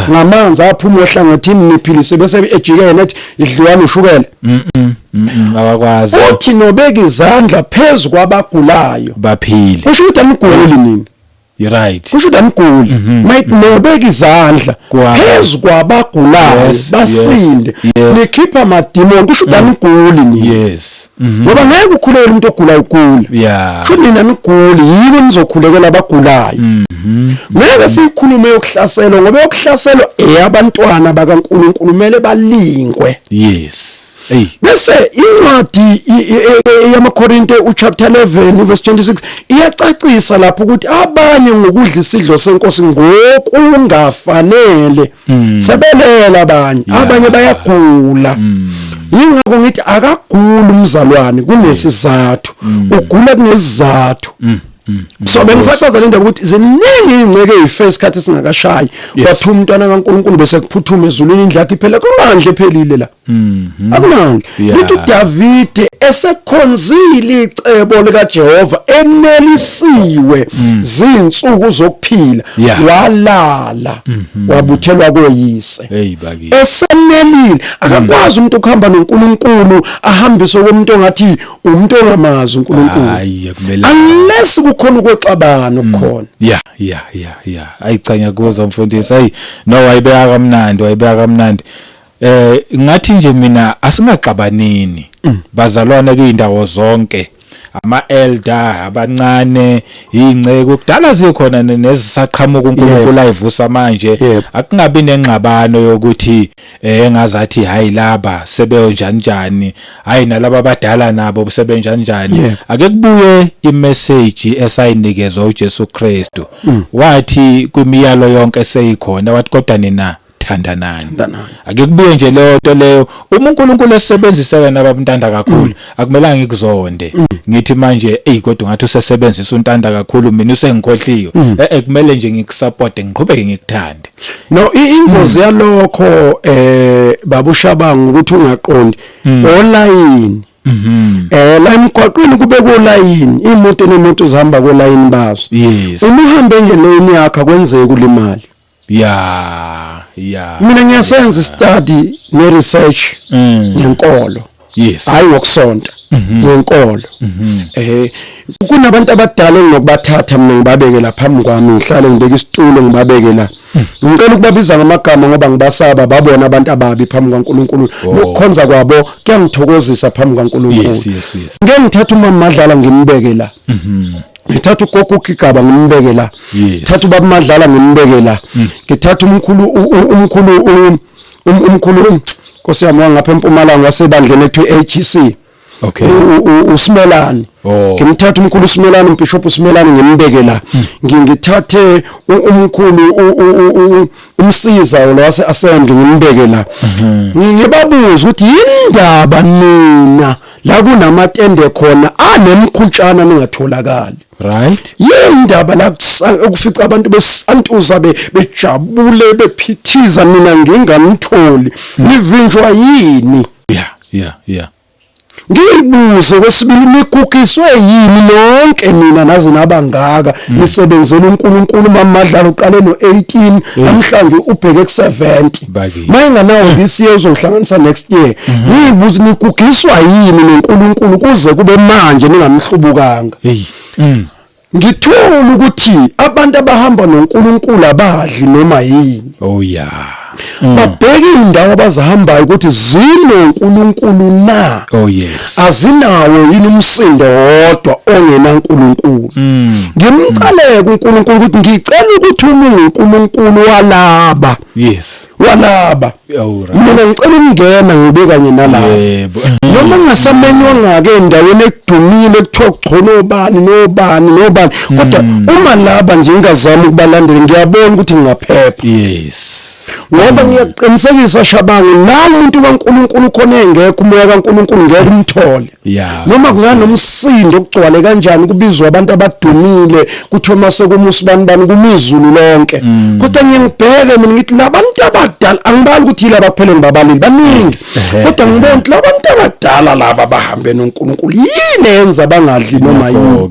A: ngamanzi aphuma ohlangothini niphilise bese ejikene ethi idliwana ushukela.
B: Abakwazi
A: uthi nobeka izandla phezulu kwabagulayo
B: baphile.
A: Kusho ukuthi amguli nini?
B: Right.
A: Kusho ukuthi amguli might nobeka izandla phezulu kwabagulayo basinde nikhipha amadimoni. Kusho ukuthi amguli nini? Ngoba ngeke ukhulele umuntu ogula ukula. Kusho nina niguli yini nizokhulekela abagulayo. Ngeke sikhulume yokuhlaselwa ngoba yokuhlaselwa eyabantwana bakaNkulunkulu kumele balingwe. Bese incwadi yamaKorinte uchapter 11 verse 26 iyacacisa lapho ukuthi abanye ngokudla isidlo senkosi ngokungafanele sebelela abanye bayagula. Yingakho ngithi akagula umzalwane kunesizathu ugula kunesizathu. So bengisaqhaza le ndaba ukuthi ziningi ingceke ezife isikhathi singakashayi wathi umntwana kaNkulunkulu bese kuphuthuma ezulwini indlakhe iphela kumanje ephelile la. Akunanje lithi uDavide esekhonzile icebo lika Jehova enelisiwe zinsuku zokuphila walala wabuthelwa koyise. Esenelile akakwazi umuntu ukuhamba noNkulunkulu ahambise komuntu ongathi umuntu ongamazi uNkulunkulu. Unless kukhona ukuxabana okukhona.
B: Ayicanya kuzo mfundisi. No wayibeka kamnandi. Ngathi nje mina asingaxabanini bazalwana kuyindawo zonke ama-elder abancane ingceke kudala zikhona nezisaqhamuka uNkulunkulu ayivusa manje akungabi nengxabano yokuthi engazathi hayi laba sebenjani hayi nalabo abadala nabo sebenjani ake kubuye imessage esayinikezwa uJesu Kristu wathi kwimiyalo yonke eseyikhona wathi kodwa nina thandanani. Ake kubuye nje leyo nto leyo uNkulunkulu esebenziseka nabantanda kakhulu akumelanga ngikuzonde ngithi manje kodwa ngathi usesebenzisa uNtanda kakhulu mina usengikhohliwe kumele nje ngikusupport ngiqhubeke ngikuthande.
A: No ingozi yalokho babu Shabang ukuthi ungaqondi online la emgwaqweni kube kolayini imoto nemoto zihamba kolayini bazo. Uma uhambe ngelane yakho kwenzeka ulimali. Mina ngiyasenza study ne-research ngenkolo. Hayi wokusonta ngenkolo. Kunabantu abadala enginokubathatha mina ngibabeke la phambi kwami ngihlale ngibeke isitulo ngibabeke la. Ngicela ukubabiza ngamagama ngoba ngibasaba babona abantu ababi phambi kwaNkulunkulu nokukhonza kwabo kuyangithokozisa phambi kwaNkulunkulu. Ngeke ngithathe uma madlala ngimbeke la. ngithatha ugogo uGigaba ngimbeke la ngithatha ubaba Madlala ngimbeke la ngithatha umkhulu Nkosi yami ngapha eMpumalanga wasebandleni ethu AGC
B: okay
A: uSimelane ngimthatha umkhulu uSimelane uBishop uSimelane ngimbeke la ngithathe umkhulu umsiza lo wase assembly ngimbeke la ngibabuza ukuthi indaba nina la kunamatende khona anemkhutshana ningatholakali
B: right
A: yindaba la ukufica abantu besantuza bejabule bephithiza mina ngingamtholi nivinjwa yini
B: yeah
A: ngibuze kwesibili nikukiswe yini lonke mina nazi nabangaka nisebenzela uNkulunkulu mamadlala uqale no18 namhlanje ubheke ku70 mayinganawo this year uzohlanganisa next year ngibuze nikukiswa yini noNkulunkulu kuze kube manje ningamhlubukanga ngithola ukuthi abantu abahamba noNkulunkulu abadli noma yini babheka indawo abazihambayo ukuthi zinoNkulunkulu na azinawo yini umsindo wodwa ongena uNkulunkulu ngimcaleke uNkulunkulu ukuthi ngicela ukuthi uNkulunkulu walaba walaba mina ngicela ukungena ngibe kanye nalabo noma ngasamenywa ngake endaweni edumile ekuthiwa kugcono nobani kodwa uma laba nje ngingazama ukubalandela ngiyabona ukuthi ngingaphepha ngoba ngiyaqinisekisa shabangu la umuntu kaNkulunkulu khona engekho umoya kaNkulunkulu ngeke umthole noma kunganomsindo ogcwale kanjani kubizwa abantu abadumile kuthiwa masekumusi bani kumizulu lonke kodwa ngiyangibheke mina ngithi labantu abadala angibali ukuthi yilaba kuphela ngibabalile baningi kodwa ngibona ukuthi labantu abadala laba bahambe noNkulunkulu yini enza bangadli noma yini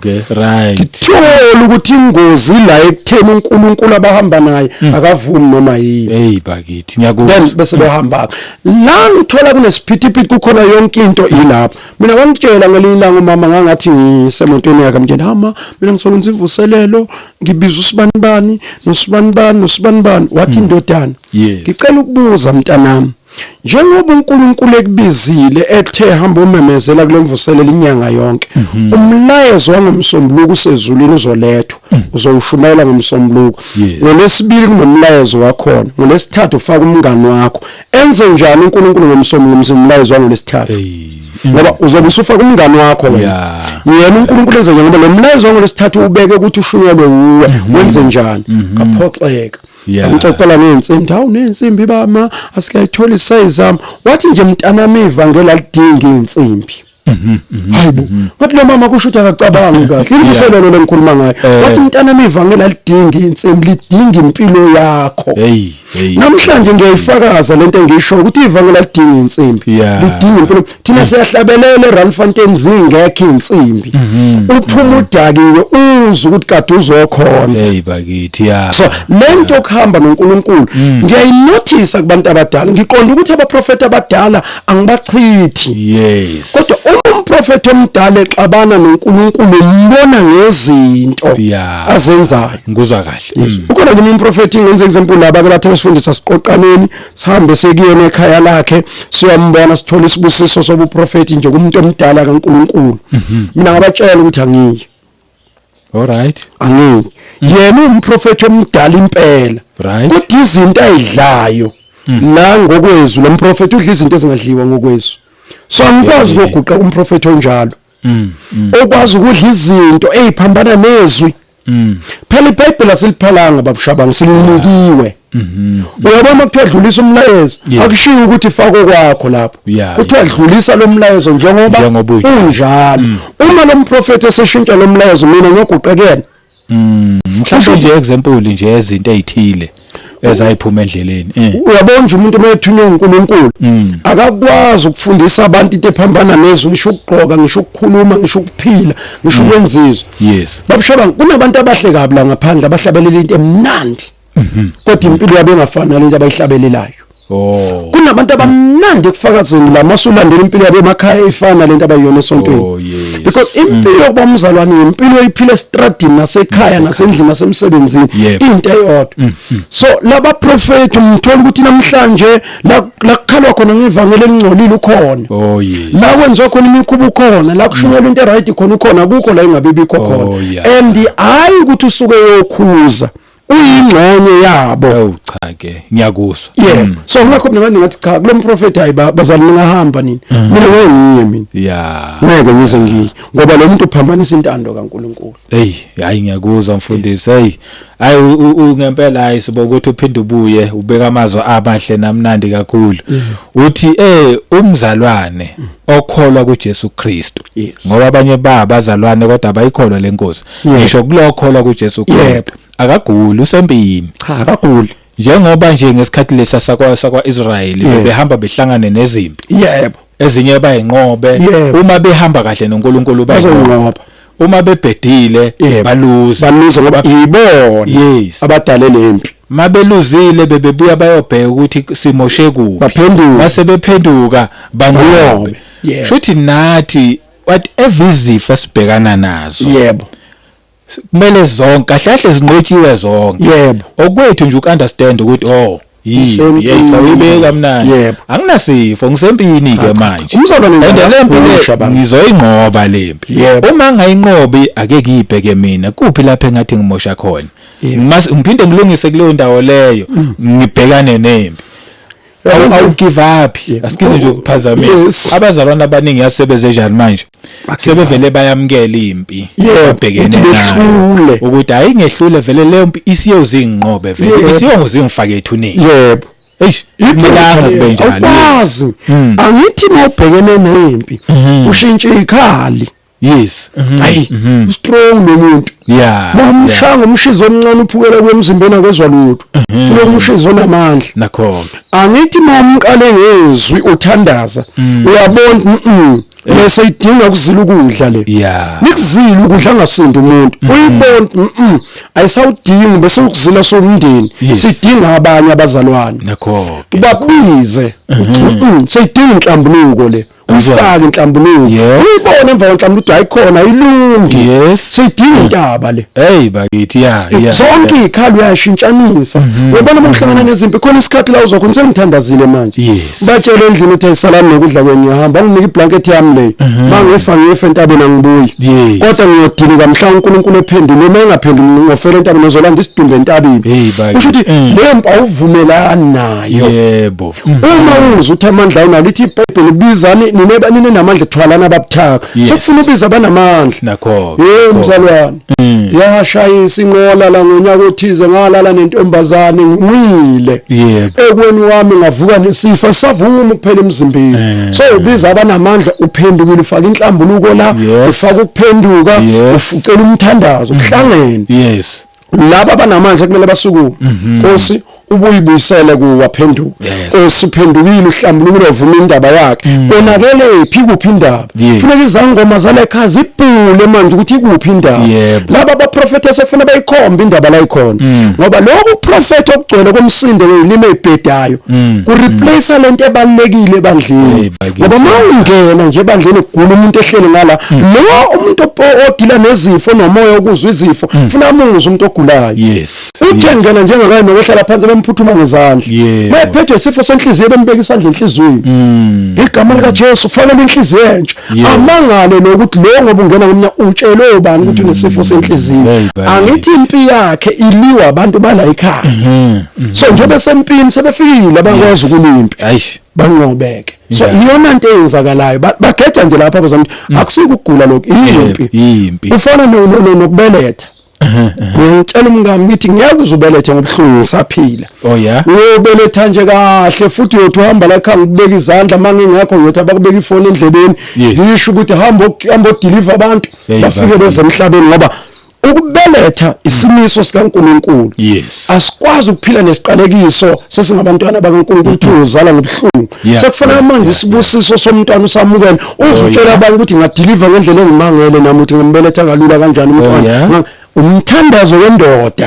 A: ngithola ukuthi ingozi la ekutheni uNkulunkulu abahamba naye akavumi noma yini
B: bakithi ngiyakuzwa
A: bese behamba la ngithola kunesiphithiphithi kukhona yonke into ilapha mina kwangitshela ngelinye ilanga umama ngangathi ngisemontweni yakhe mtshela mina ngisoke ngizivuselelo ngibiza usibanibani nosibanibani wathi indodana ngicela ukubuza mntanami njengoba uNkulunkulu ekubizile ethe hamba umemezela kule mvuselelo inyanga yonke umlayezo wangomsombuluko usezulwini uzolethwa uzowushumayela ngomsombuluko ngolesibili kunomlayezo wakhona ngolesithathu ufaka umngani wakho enze njani uNkulunkulu ngomsombuluko umlayezo wangolesithathu ngoba uzobe usufaka umngani wakho yena uNkulunkulu enze njani ngoba lo mlayezo wangolesithathu ubeke ukuthi ushunyelwe uwe wenze njani kaphoxeka ngicela nensimbi nensimbi bama asikayithola isayizama wathi nje mntanami ivangeli alidingi insimbi hayibo wathi lo mama kusho ukuthi akacabangi kahle imvuselelo lengikhuluma ngayo wathi mntanami ivangeli alidingi insimbi lidinga impilo yakho namhlanje ngiyayifakaza lento engiyisho ukuthi ivangeli alidingi insimbi lidinga impilo thina siyahlabelele eRandfontein zingekho insimbi uphuma udakiwe uze ukuthi kade uzokhonza
B: bakithi
A: so lento okuhamba noNkulunkulu ngiyayinothisa kubantu abadala ngiqonda ukuthi abaprofeti abadala angibachithi kodwa umprofeti omdala exabana noNkulunkulu umbona ngezinto azenzayo
B: ngizwa kahle
A: ukhona kimi umprofeti ngenze example laba ke bathe sifundisa siqoqaneni sihambe sekuyena ekhaya lakhe siyambona sithola isibusiso sobuprofeti nje kumuntu omdala kaNkulunkulu mina ngabatshela ukuthi angiyi
B: alright
A: angiyi yena umprofeti omdala impela kodwa izinto ayidlayo la ngokwezwi lo mprofeti udla izinto ezingadliwa ngokwezwi so angikwazi ukuguqa umprofeti onjalo okwazi ukudla izinto eziphambana nezwi phela iBhayibheli asiliphalanga babushabanga silinikiwe uyabona ukuthi udlulisa umlayezo akushiyo ukuthi fako kwakho lapho uthi udlulisa lo mlayezo njengoba unjalo uma lo mprofeti eseshintsha lo mlayezo mina ngiyoguqekela
B: mhlawumbe nje example nje ezinto ezithile ezayiphuma endleleni
A: uyabona nje umuntu oyethunywe uNkulunkulu akakwazi ukufundisa abantu into ephambana nezwi ngisho ukugqoka ngisho ukukhuluma ngisho ukuphila ngisho ukwenzizwa babushabanga kunabantu abahle kabi la ngaphandle abahlabelela into emnandi kodwa impilo yabo engafani nalento abayihlabelelayo kunabantu abamnandi ekufakazeni la masulandela impilo yabo emakhaya efana lento abayiyona esontweni because impilo yokuba umzalwane impilo oyiphila estradini nasekhaya nasendlini nasemsebenzini into eyodwa so laba prophet umthola ukuthi namhlanje la kukhalwa khona ngevangeli elingcolile ukhona la kwenziwa khona imikhuba ukhona la kushunyelwa into right khona ukhona akukho la ingabe bikho khona and hayi ukuthi usuke yokhuza uyingxenye yabo
B: cha ke ngiyakuzwa
A: so ngakho mina ngathi cha kulo mprofeti hayi bazali ngahamba nini mina ngiye mina ngeke ngize ngiye ngoba lo muntu uphambanisa intando kaNkulunkulu
B: hayi ngiyakuzwa mfundisi hayi ungempela hayi sibo ukuthi uphinde ubuye ubeka amazwi amahle namnandi kakhulu uthi umzalwane okholwa kuJesu Kristu ngoba abanye abazalwane kodwa abayikholwa lenkosi ngisho kulokholwa kuJesu Kristu akaguli usempini
A: cha akaguli
B: njengoba nje ngesikhathi lesa sakwa Israeli behlangane nezimpi ezinye bayinqobe uma behamba kahle noNkulunkulu
A: bazonqoba
B: uma bebhedile baluza
A: ngoba ibona abadale lempi
B: mabeluzile bebebuya bayobheka ukuthi simoshe kuphi
A: baphenduka
B: mase bephenduka banqobe futhi nathi whatever izifo sibhekana nazo kumele zonke kahle zinqotshiwe zonke okwethu nje ukunderstand ukuthi yibeka mnandi anginasifo ngisempini ke manje lempi ngizoyinqoba lempi uma ngayinqobi ake ngiyibheke mina kuphi lapha engathi ngimosha khona ngiphinde ngilungise kuleyo ndawo leyo ngibhekane nempi awugive up asikize nje ukuphazamisa abazalwana abaningi yasebenze njani manje sebevele bayamkela impi babhekene nayo ukuthi hayi ngehlule vele leyo mpi isiyozinqobe vele isiyongizingifake ethuneni
A: impilanga kube njalo angithi mawubhekene nempi ushintshe ikhali hayi strong lo muntu mamshanga umshizo omncane uphukela kwemzimbeni akwezwa lutho kulo umshizo onamandla
B: nakho
A: angithi mamqale ngezwi uthandaza uyabona bese idinga ukuzila ukudla le nikuzila ukudla ngasinda umuntu uyibona ayisawudingi bese ukuzila somndeni sidinga abanye abazalwane
B: nakho
A: babize sidinga inhlambuluko le ufake inhlambuluko uyibona emva kwenhlambuluko ayikhona ayilungi sidinga intaba le
B: bakithi
A: zonke ikhali uyashintshanisa uyabona umhlangana nezimpi khona isikhathi la uzokhona sengithandazile manje batshela endlini uthi salam nokudla kwenyahamba anginike iblanket yami le mangefa ngefa entabeni angibuyi kodwa ngiyodilika mhla uNkulunkulu ephendule mengaphenduli ngofela entabeni uzolanda isidumbe entabeni ukuthi lempi awuvumelani nayo uma uzwe uthi amandla unalo lithi iBhayibheli libizani nine namandla ethwalana ababuthaka sekufuna ubiza abanamandla
B: nakho
A: mzalwane yashayisa inqola la ngonyaka othize ngalala nentombazane ngwile ekweni wami ngavuka nesifo savuma kuphela emzimbeni so ubiza abanamandla uphendukile ufaka inhlambuluko la ufaka ukuphenduka ufucela umthandazo kuhlangene laba banamandla kumele basukume Nkosi ubuyibuyisele kuwaphenduka osiphendukile uhlambulukile uvuma indaba yakhe konakele phi kuphi indaba kufanele izangoma zale ekhaya zibhule manje ukuthi ikuphi indaba laba abaprofeti sekufanele bayikhombe indaba la ikhona ngoba lokhu prophet okugcwele komsindo welime ebhedayo ku replace lento ebalekile ebandleni ngoba mawungena nje ebandleni kugula umuntu ehlele ngala lo umuntu odila nezifo nomoya okuzwa izifo ufuna umuze umuntu ogulayo uthengena njengakaye nokuhlala phansi bemphuthuma ngezandla mayephethwe isifo senhliziyo bembeka isandla enhliziyweni igama lika Jesu fanele inhliziyo entsha amangale nokuthi lo ngoba ungena kumna utshelwe ubani ukuthi unesifo senhliziyo angithi impi yakhe iliwa abantu bala ekhaya so njengoba sempini sebefikile abakwazi ukulimpi banqobeke so iyona into eyenzakalayo bageja nje lapha bazama akusike ukugula lokho impi ufana nokubeletha ngicela umngami ngithi ngiyakuza ubelethe ngobuhlungu saphila uyobeletha nje kahle futhi uyothi uhamba la ekhaya ngibeka izandla mangingekho uyothi abakubeka ifoni endlebeni ngisho ukuthi hamba deliver abantu bafike bezemhlabeni ngoba ukubeletha isimiso sikaNkulunkulu asikwazi ukuphila nesiqalekiso sesingabantwana bakaNkulunkulu uzala ngobuhlungu sekufanele manje isibusiso somntwana usamukela uzutshela abantu ukuthi ngadeliver ngendlela engimangele nami ukuthi ngimbeletha kalula kanjani umntwana umthandazo wendoda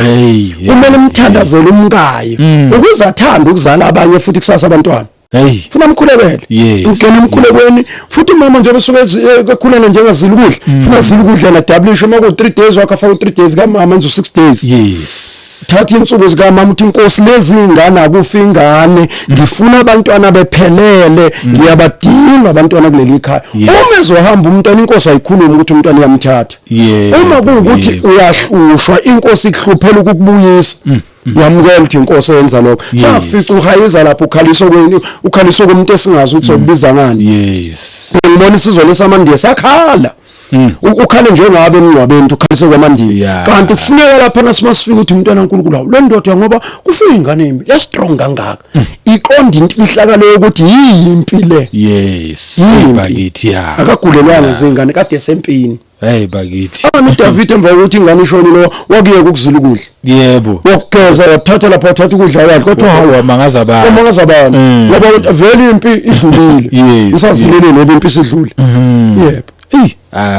A: kumele umthandazele umkayo ukuze athande ukuzala abanye futhi kusasa abantwana. Funa umkhulekele ungena emkhulekweni futhi mama nje besuke ekhulana njengazila ukudla funa zila ukudla na dablisho mako 3 days wakafaka 3 days kamama manje 6 days. Thatha insuku zikamama uthi inkosi lezi ingane akufa ingane ngifuna abantwana bephelele ngiyabadinga abantwana kuleli ekhaya. Uma ezohamba umntwana inkosi ayikhuluma ukuthi umntwana iyamthatha. Uma kuukuthi uyahlushwa inkosi ikhuphela ukukubuyisa yamukela ukuthi inkosi yenza lokho. Safica uhayiza lapho ukhaliso komuntu esingazi ukuthi sokubiza ngani. Ngibona isizwe lesamandiya sakhala. Ukhale njengabe emncwabeni ukhalise kwamandiya. Kanti kufuneka lapha nasimasifikile ukuthi umntwana kaNkulunkulu lo ndoda ngoba kufika ingane embi ya strong kangaka. Iqonda into ihlakalo ukuthi yimpi le. Bakithi ya. Akagulelwanga zingane kade esempini.
B: Bakithi.
A: uDavide emva ukuthi ingane ishonile wakuye ukuzila ukudla.
B: Yebo.
A: Wokugeza wathatha lapha wathatha ukudla yakhe kodwa hawa mangazabana. Ngoba vele impi idlulile. Isazilele ngoba impi sidlule. Yebo.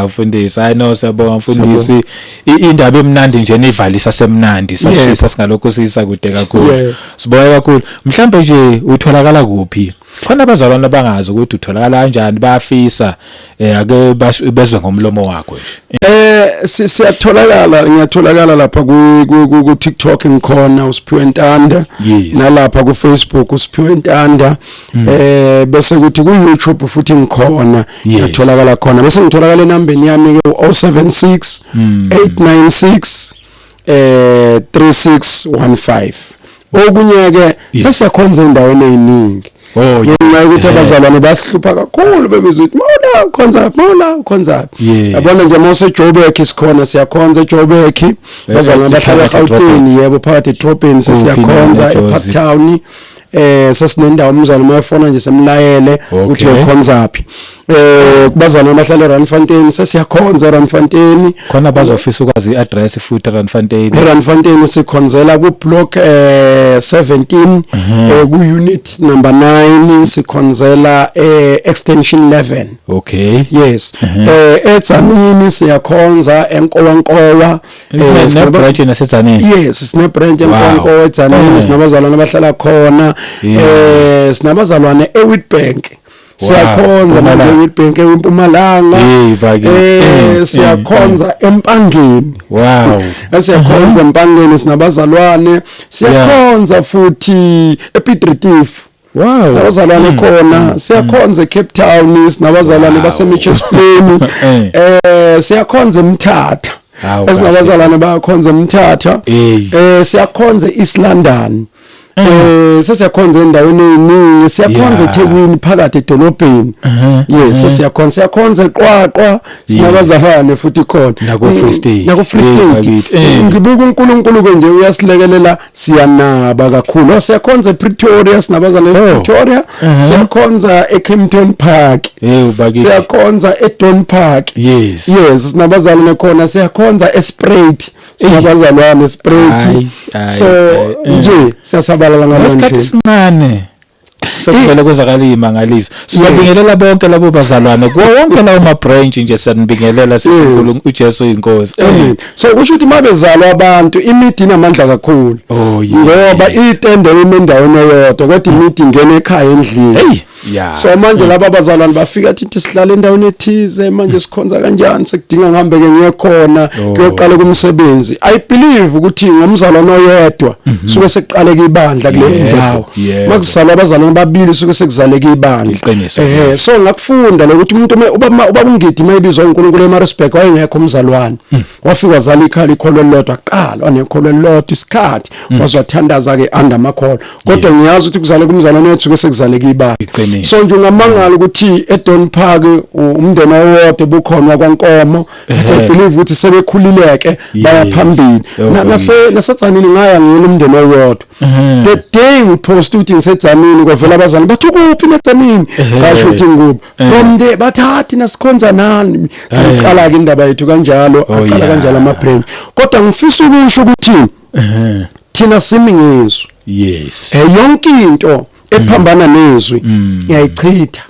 B: Mfundisi I sabonga mfundisi indaba emnandi nje nevalisa semnandi sashisa singalokho sisakude kakhulu. Sibonga kakhulu. Mhlambe nje utholakala kuphi? Khona abazalwane abangazi ukuthi utholakala kanjani bayafisa ake bezwe ngomlomo wakho nje.
A: Ngiyatholakala lapha ku TikTok ngikhona uSiphiwe Ntanda nalapha ku Facebook uSiphiwe Ntanda bese kuthi ku YouTube futhi ngikhona ngiyatholakala khona bese ngitholakala enambeni yami ke 076 896 3615 okunye ke sesiyakhonza endaweni eziningi. Ngenxa yokuthi abazalwane basihlupha kakhulu bebizwa ukuthi Mola khonza. Yabona nje mase Joburg isikhona siyakhonza eJoburg. Bazalwane bahlala eGauteng yebo phakathi eDrobheni sesiyakhonza ePark Town. Sesinendawo umzalo mayefona nje semlayele uthi ukhonzaphi. Kubazalwane bahlala eRandfontein sesiyakhonza eRandfontein.
B: Khona bazofisa ukwazi iaddress futhi eRandfontein.
A: eRandfontein sikhonzela ku block 17 ku unit number 9 sikhonzela extension 11.
B: Okay.
A: Yes. Edzanini siyakhonza enkowankowa.
B: Sine branch naseZanini.
A: Yes, sine branch enkowankowa edzanini sinabazalwane abahlala khona. Sinabazalwane eWitbank. Siyakhonza manje eWitbank eMpumalanga. Siyakhonza eMpangeni. Siyakhonza eMpangeni sinabazalwane. Siyakhonza futhi ePitritif. Sinabazalwane khona. Siyakhonza eCape Town sinabazalwane baseMitchells Plain. Siyakhonza eMthatha. Sinabazalwane bayakhonza eMthatha. Siyakhonza eEast London. Sesiyakhonza endaweni eziningi siyakhonza eThekwini phakathi edolobheni. Yes siyakhonza eQwaqwa sinabazalwane futhi khona
B: nako Free State.
A: Ngibuka uNkulunkulu nje uyasilekelela siyanaba kakhulu. Siyakhonza ePretoria sinabazalwane ePretoria. Siyakhonza eKempton Park. Siyakhonza eDon Park. Yes sinabazalwane khona. Siyakhonza eSpruit sinabazalwane eSpruit. So nje siyasabalala ngalonje.
B: Isikhathi sincane. Sokuvela kwezakalima ngalizo. Sibabingelela bonke labo bazalwane wonke lawo ma branch nje sanibingelela sithi uNkulunkulu uJesu inkosi.
A: Amen. So kusho ukuthi mabezalwa abantu imidi inamandla kakhulu. Ngoba itende endaweni eyodwa kodwa imidi ingena ekhaya endlini. So manje laba bazalwane bafika athi sihlala endaweni ethize manje sikhonza kanjani sekudinga ngihambe ke ngiyekhona kuyoqala kumsebenzi. I believe ukuthi ngomzalwane oyedwa suke seqaleke ibandla kule ndawo. Makuzalwa abazalwane babili suke sekuzaleke ibandla. So ngakufunda lokuthi umuntu ubaba ungidi mayibizwa uNkulunkulu eMaritzburg wayengekho umzalwane. Wafika wazala ikhali ikholo lodwa qala wanekholo lodwa isikhathi wazwathandaza ke under makholo. Kodwa ngiyazi ukuthi kuzaleke umzalwane wethu suke sekuzaleke ibandla. So nje ungamangala ukuthi eDon Park umndeni owodwa bukhona kwaNkomo. I believe ukuthi sebekhulileke baya phambili. NaseTzanini ngaya ngiyena umndeni owodwa. The day ngipost ukuthi ngiseTzanini kwavela abazali bathi kuphi eTzanini kasho ukuthi nguphi. From there bathathi nasikhonza nani. Siqala ke indaba yethu kanjalo aqala kanjalo ama brand. Kodwa ngifisa ukusho ukuthi thina simi ngizwe. Yonke into ephambana nezwi iyayichitha.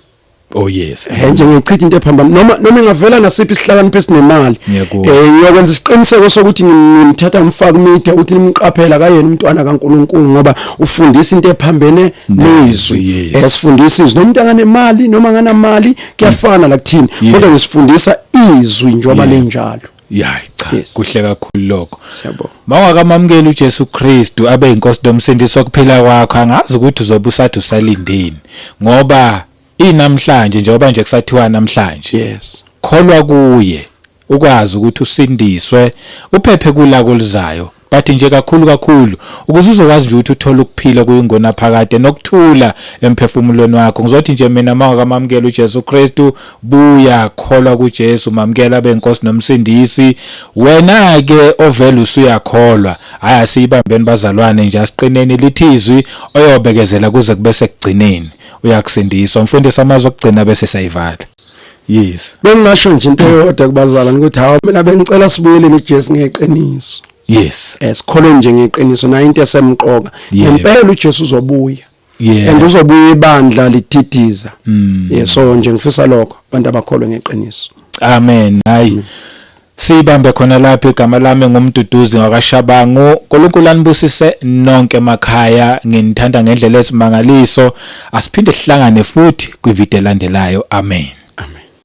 B: Oh yes.
A: Nje ngichitha into ephambana noma ingavela nasiphi isihlakanipho esinemali. Ngiyakwenza isiqiniseko sokuthi ngimthatha ngimfaka umithe uthi nimqaphela kayena umntwana kaNkulunkulu ngoba ufundisa into ephambene nezwi. Esifundisa izwi nomuntu anganemali noma anganamali kuyafana la kuthini kodwa ngisifundisa izwi njengoba lenjalo.
B: Cha kuhle kakhulu lokho.
A: Siyabonga.
B: Mawungakamamukela uJesu Kristu abe inkosi nomsindisi wokuphila kwakho angazi ukuthi uzobe usathi usalindeni ngoba inamhlanje njengoba nje kusathiwa namhlanje.
A: Yes.
B: Kholwa kuye ukwazi ukuthi usindiswe uphephe kulako lizayo but nje kakhulu ukuze uzokwazi nje ukuthi uthole ukuphila kuyingona phakade nokuthula emphefumulweni wakho. Ngizothi nje mina mawukamamukela uJesu Kristu buya kholwa kuJesu mamukela benkosi nomsindisi wena ke ovela usuyakholwa haya siyibambeni bazalwane nje asiqineni lithizwi oyobekezela kuze kube sekugcineni uyakusindiswa umfundisi amazwi okugcina bese sayivala. Yes.
A: Bengasho nje into eyodwa kubazalwane ukuthi hawo mina bengicela sibuyele kuJesu ngeqiniso.
B: Yes.
A: Esikhole nje ngeqiniso na into esemqoka. Ngempela uJesu uzobuya. And uzobuya ibandla lithidiza. So nje ngifisa lokho abantu abakholwe ngeqiniso.
B: Amen. Hayi. Sibambe khona lapha igama lami ngumduduzi ngakashabangu. uNkulunkulu anibusise nonke emakhaya. Nginithanda ngendlela esimangaliso. Asiphinde sihlangane futhi kwivideo elandelayo. Amen.